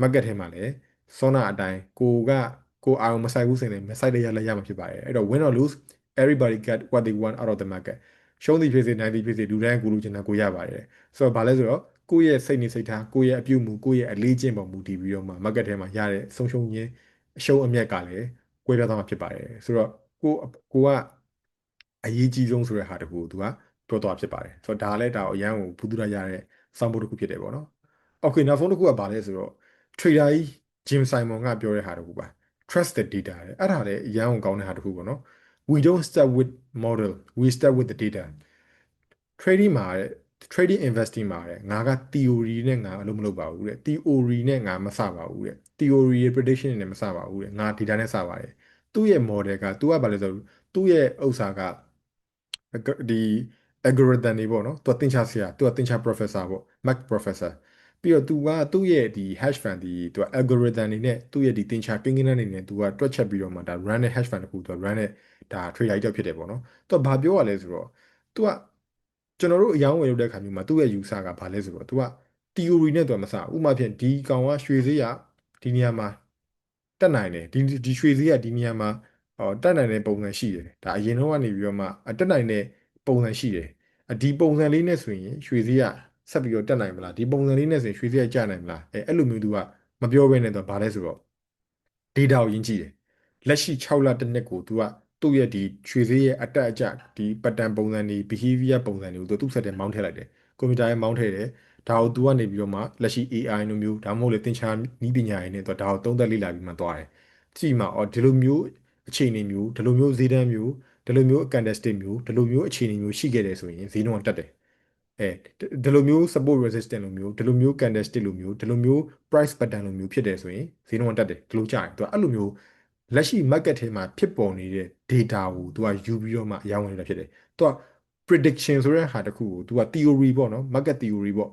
market ထဲမှာလည်းစောနာအတိုင်းကိုအာရုံမဆိုင်ဘူးဆိုရင်လည်းမဆိုင်တဲ့ရလည်းရမှာဖြစ်ပါတယ်အဲ့တော့ win or lose everybody get what they want out of the market ရှုံးသည်ဖြစ်စေနိုင်သည်ဖြစ်စေလူတိုင်းကိုလိုချင်တာကိုရပါတယ်ဆိုတော့ဘာလဲဆိုတော့ကိုယ့်ရဲ့စိတ်နေစိတ်ထားကိုယ့်ရဲ့အပြုအမူကိုယ့်ရဲ့အလေးကျင့်ပုံမူတည်ပြီးတော့မှ market ထဲမှာရတဲ့ဆုံးရှုံးခြင်းအရှုံးအမြတ်ကလည်းကွဲပြားသွားမှာဖြစ်ပါတယ်ဆိုတော့ကိုကအရေးကြီးဆုံးဆိုတဲ့ဟာတခုကိုသူကပြောသွားဖြစ်ပါတယ်ဆိုတော့ဒါလည်းဒါအရန်ကိုဘူးတူရရတဲ့စောင့်ဖို့တစ်ခုဖြစ်တယ်ပေါ့နော် Okay နောက်ဆုံးတစ်ခုကဘာလဲဆိုတော့ trader ကြီး Jim Simon ကပြောတဲ့ဟာတခုပါ trust the data တဲ့အဲ့ဒါလည်းအရန်ကိုကောင်းတဲ့ဟာတခုပေါ့နော် we don't start with model we start with the data trading မှာတဲ့ trading investing မှာတဲ့ငါက theory နဲ့ငါအလုပ်မလုပ်ပါဘူးတဲ့ theory နဲ့ငါမစပါဘူးတဲ့ theory ရဲ့ prediction နဲ့မစပါဘူးတဲ့ငါ data နဲ့စပါတယ်သူ့ရဲ့ model က तू ကဘာလဲဆိုတော့သူ့ရဲ့ဥစ္စာကဒီ algorithm တွေပေါ့နော်သူကသင်္ချာဆရာသူကသင်္ချာ professor ပေါ့ math professor ပြီးတော့ तू ကသူ့ရဲ့ဒီ hash fund ဒီ तू က algorithm တွေနဲ့သူ့ရဲ့ဒီသင်္ချာကိန်းဂဏန်းတွေနဲ့ तू ကတွက်ချက်ပြီးတော့မှဒါ run တဲ့ hash fund တခု तू run တဲ့ဒါ trader ကြီးတစ်ယောက်ဖြစ်တယ်ပေါ့နော်သူကဘာပြောရလဲဆိုတော့ तू ကကျွန်တော်တို့အယောင်းဝယ်လုပ်တဲ့ခါမျိုးမှာသူ့ရဲ့ user ကဘာလဲဆိုတော့ तू က theory နဲ့ तू မစဥပမာဖြင့်ဒီကောင်ကရွှေဈေးရဒီနေရာမှာ တက်နိုင်တယ်ဒီရွှေဈေးကဒီနေရာမှာတက်နိုင်တဲ့ပုံစံရှိတယ်ဒါအရင်တော့ကနေပြီးတော့မှတက်နိုင်တဲ့ပုံစံရှိတယ်ဒီပုံစံလေးနဲ့ဆိုရင်ရွှေဈေးကဆက်ပြီးတော့တက်နိုင်မလားဒီပုံစံလေးနဲ့ဆိုရင်ရွှေဈေးကကျနိုင်မလားအဲ့လိုမျိုးသူကမပြောဘဲနဲ့တော့ဗာလဲဆိုတော့ data ကိုယဉ်ကြည့်တယ်လက်ရှိ6လတစ်နှစ်ကိုသူကသူ့ရဲ့ဒီရွှေဈေးရဲ့အတက်အကျဒီ pattern ပုံစံတွေ behavior ပုံစံတွေကိုသူ့ဆက်တဲ့မောင်းထည့်လိုက်တယ်ကွန်ပျူတာရဲ့မောင်းထည့်တယ်ဒါကိုသူကနေပြီးတော့မှလက်ရှိ AI လိုမျိုးဒါမှမဟုတ်လေသင်္ချာနည်းပညာတွေနဲ့သူကဒါကိုသုံးသပ်လေ့လာပြီးမှသွားတယ်ကြည့်မှာဒီလိုမျိုးအခြေအနေမျိုးဒီလိုမျိုးဈေးတန်းမျိုးဒီလိုမျိုး candlestick မျိုးဒီလိုမျိုးအခြေအနေမျိုးရှိခဲ့တယ်ဆိုရင်ဈေးနှုန်းကတက်တယ်ဒီလိုမျိုး support resistance လိုမျိုးဒီလိုမျိုး candlestick လိုမျိုးဒီလိုမျိုး price pattern လိုမျိုးဖြစ်တယ်ဆိုရင်ဈေးနှုန်းကတက်တယ်ဒီလိုကြာတယ်သူကအဲ့လိုမျိုးလက်ရှိ market ထဲမှာဖြစ်ပေါ်နေတဲ့ data ကိုသူကယူပြီးတော့မှအရောင်းဝင်နေတာဖြစ်တယ်သူက prediction ဆိုတဲ့ဟာတစ်ခုကိုသူက theory ပေါ့နော် market theory ပေါ့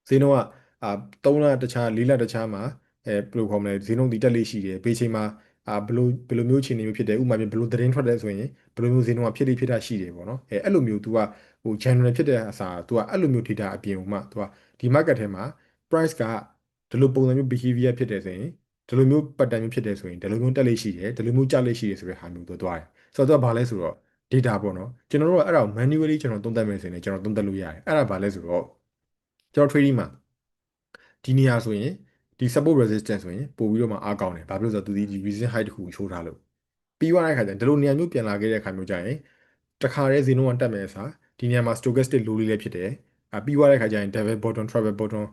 ဈေးနှုန်းကအာ3လတခြား4လတခြားမှာဘယ်လိုခေါ်မလဲဈေးနှုန်းတည်တက်လေးရှိတယ်ဘေးချိန်မှာဘယ်လိုမျိုးအခြေအနေမျိုးဖြစ်တယ်ဥပမာပြဘယ်လိုသတင်းထွက်တယ်ဆိုရင်ဘယ်လိုမျိုးဈေးနှုန်းကဖြစ်တာရှိတယ်ပေါ့နော်အဲ့လိုမျိုး तू ကဟို general ဖြစ်တဲ့အစား तू ကအဲ့လိုမျိုး data အပြင်ကိုမှ तू ကဒီ market ထဲမှာ price ကဒီလိုပုံစံမျိုး behavior ဖြစ်တယ်ဆိုရင်ဒီလိုမျိုး pattern မျိုးဖြစ်တယ်ဆိုရင်ဒီလိုမျိုးတက်လေးရှိတယ်ဒီလိုမျိုးကျလေးရှိတယ်ဆိုတဲ့ဟာမျိုး तू သွားတယ်ဆိုတော့ तू ကဘာလဲဆိုတော့ data ပေါ့နော်ကျွန်တော်တို့ကအဲ့ဒါကို manually ကျွန်တော်သုံးသပ်မယ်ဆိုရင်ကျွန်တော်သုံးသပ်လို့ရတယ်အဲ့ဒါဘာလဲဆိုတော့ကျွန်တော် trading မှာဒီနေရာဆိုရင်ဒီ support resistance ဆိုရင်ပို့ပြီးတော့မှအားကောင်းတယ်ဘာဖြစ်လို့လဲဆိုတော့သူဒီ recent high တစ်ခုကိုချိုးထားလို့ပြီးသွားတဲ့အခါကျရင်ဒီလိုနေရာမျိုးပြန်လာခဲ့တဲ့အခါမျိုးကျရင်တခါတည်းဈေးနှုန်းကတက်မယ်အစားဒီနေရာမှာ stochastic low လေးလည်းဖြစ်တယ်ပြီးသွားတဲ့အခါကျရင် double bottom triple bottom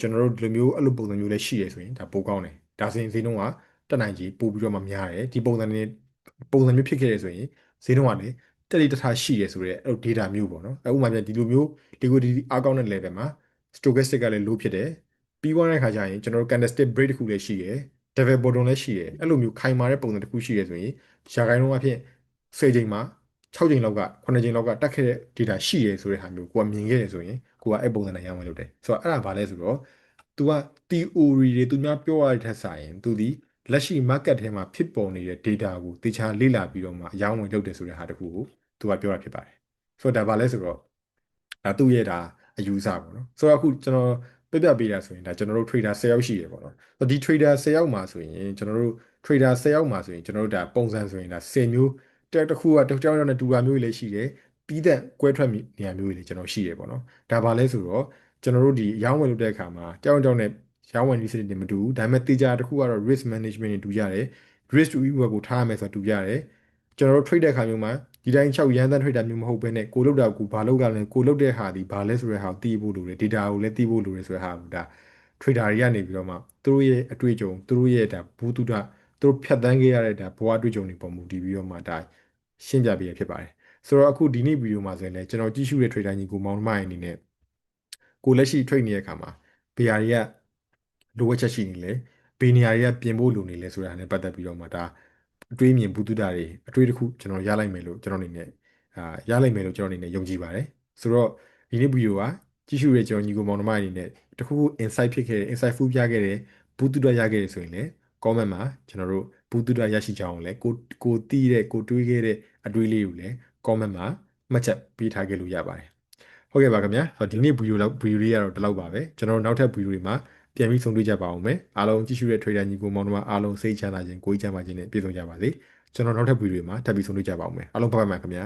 ကျွန်တော်တို့ဒီလိုမျိုးအဲ့လိုပုံစံမျိုးလည်းရှိရဆိုရင်ဒါပိုကောင်းတယ်ဒါဆိုရင်ဈေးနှုန်းကတက်နိုင်ကြီးပို့ပြီးတော့မှများတယ်ဒီပုံစံမျိုးဖြစ်ခဲ့ရဆိုရင်ဈေးနှုန်းကလည်းတက်လေးတစ်ထားရှိရဆိုရဲအဲ့ data မျိုးပေါ့နော်ဥပမာပြဒီလိုမျိုး liquidity အားကောင်းတဲ့ level မှာ stochastic ကလည်း low ဖြစ်တယ်ပြီးသွားတဲ့အခါကျရင်ကျွန်တော်တို့ candlestick break တစ်ခုလည်းရှိတယ် double bottom လည်းရှိတယ်အဲ့လိုမျိုးခိုင်မာတဲ့ပုံစံတစ်ခုရှိရဆိုရင်ရာခိုင်နှုန်းအဖြစ်10ချိန်မှာ6ချိန်လောက်က9ချိန်လောက်ကတက်ခဲ့တဲ့ data ရှိရဲဆိုတဲ့ဟာမျိုးကိုကမြင်ခဲ့ရဆိုရင်ကိုကအဲ့ပုံစံနဲ့ရောင်းဝင်လုပ်တယ်ဆိုတော့အဲ့ဒါဘာလဲဆိုတော့ तू က theory တွေသူများပြောရတဲ့ထက်စာရင် तू ဒီလက်ရှိ market ထဲမှာဖြစ်ပေါ်နေတဲ့ data ကိုတေချာလေ့လာပြီးတော့မှအရောင်းဝင်လုပ်တယ်ဆိုတဲ့ဟာတခုကို तू ကပြောတာဖြစ်ပါတယ်ဆိုတော့ဒါဘာလဲဆိုတော့ဒါသူ့ရဲ့ဒါအယူဆပေါ့နော်ဆိုတော့အခုကျွန်တော်ပြပေးတာဆိုရင်ဒါကျွန်တော်တို့ trader 10ယောက်ရှိရပေါ့နော်ဒီ trader 10ယောက်မှာဆိုရင်ကျွန်တော်တို့ trader 10ယောက်မှာဆိုရင်ကျွန်တော်တို့ဒါပုံစံဆိုရင်ဒါ10မျိုးတစ်ခုကတစ်ကြောင်ကြောင်နဲ့တူတာမျိုးတွေလည်းရှိတယ်ပြီးတဲ့ကွဲထွက်နေရာမျိုးတွေလည်းကျွန်တော်ရှိရပေါ့နော်ဒါပါလဲဆိုတော့ကျွန်တော်တို့ဒီရောင်းဝယ်လုပ်တဲ့အခါမှာကြောင်ကြောင်နဲ့ရောင်းဝယ်နည်းစနစ်တွေမတူဘူးဒါပေမဲ့တေချာတစ်ခုကတော့ risk management တွေတူကြတယ် risk to reward ကိုထားရမယ်ဆိုတာတူကြတယ်ကျွန်တော်တို့ trade တဲ့အခါမျိုးမှာဒီတိုင်း6ရန်တန်း trader မျိုးမဟုတ်ဘဲနဲ့ကိုလုတ်တာကိုဘာလုတ်တာလဲကိုလုတ်တဲ့ဟာဒီဘာလဲဆိုတဲ့ဟာကိုသိဖို့လိုတယ် data ကိုလည်းသိဖို့လိုတယ်ဆိုတဲ့ဟာကဒါ trader တွေကနေပြီးတော့မှသူတို့ရဲ့အတွေ့အကြုံသူတို့ရဲ့ဒါဘူးတုဒသူတို့ဖြတ်သန်းခဲ့ရတဲ့ဒါဘဝအတွေ့အကြုံတွေပေါ်မူတည်ပြီးတော့မှဒါရှင်းပြပေးရဖြစ်ပါတယ်ဆိုတော့အခုဒီနေ့ဗီဒီယိုမှာဆိုရင်လည်းကျွန်တော်ကြည့်ရှုတဲ့ trader ညီကိုမောင်နှမအနေနဲ့ကိုလက်ရှိ trade နေတဲ့အခါမှာဘယ်ဟာတွေကလိုအပ်ချက်ရှိနေလဲဘယ်နေရာတွေကပြင်ဖို့လိုနေလဲဆိုတာနဲ့ပတ်သက်ပြီးတော့မှဒါအတွေးမြင်ဘူးတုဒတွေအတွေးတစ်ခုကျွန်တော်ရလိုက်မယ်လို့ကျွန်တော်အနေနဲ့ရလိုက်မယ်လို့ကျွန်တော်အနေနဲ့ယုံကြည်ပါတယ်ဆိုတော့ဒီနေ့ဗီဒီယိုကကြည့်ရှုတဲ့ကျွန်တော်ညီကိုမောင်နှမအနေနဲ့တခုခု insight ဖြစ်ခဲ့တဲ့ insightful ပြခဲ့တဲ့ဘူးတုဒရခဲ့တဲ့ဆိုရင်လည်း comment မှာကျွန်တော်တို့ဘူးတုဒရရှိကြအောင်လည်းကိုတီးတဲ့ကိုတွေးခဲ့တဲ့အတွေးလေးကိုလည်း comment မှာမှတ်ချက်ပေးထားခဲ့လို့ရပါတယ်ဟုတ်ကဲ့ပါခင်ဗျာဒီနေ့ဗီဒီယိုလေးကတော့ဒီလောက်ပါပဲကျွန်တော်တို့နောက်ထပ်ဗီဒီယိုတွေမှာပြန်ပြီးဆုံတွေ့ကြပါအောင်မယ်အားလုံးကြည့်ရှုတဲ့ trader ညီကိုမောင်နှမအားလုံးစိတ်ချမ်းသာခြင်းကိုယ်ချမ်းသာခြင်းနဲ့ပြည့်စုံကြပါစေကျွန်တော်နောက်ထပ်ဗီဒီယိုတွေမှာထပ်ပြီးဆုံတွေ့ကြပါအောင်မယ်အားလုံးဘိုင်ဘိုင်ပါခင်ဗျာ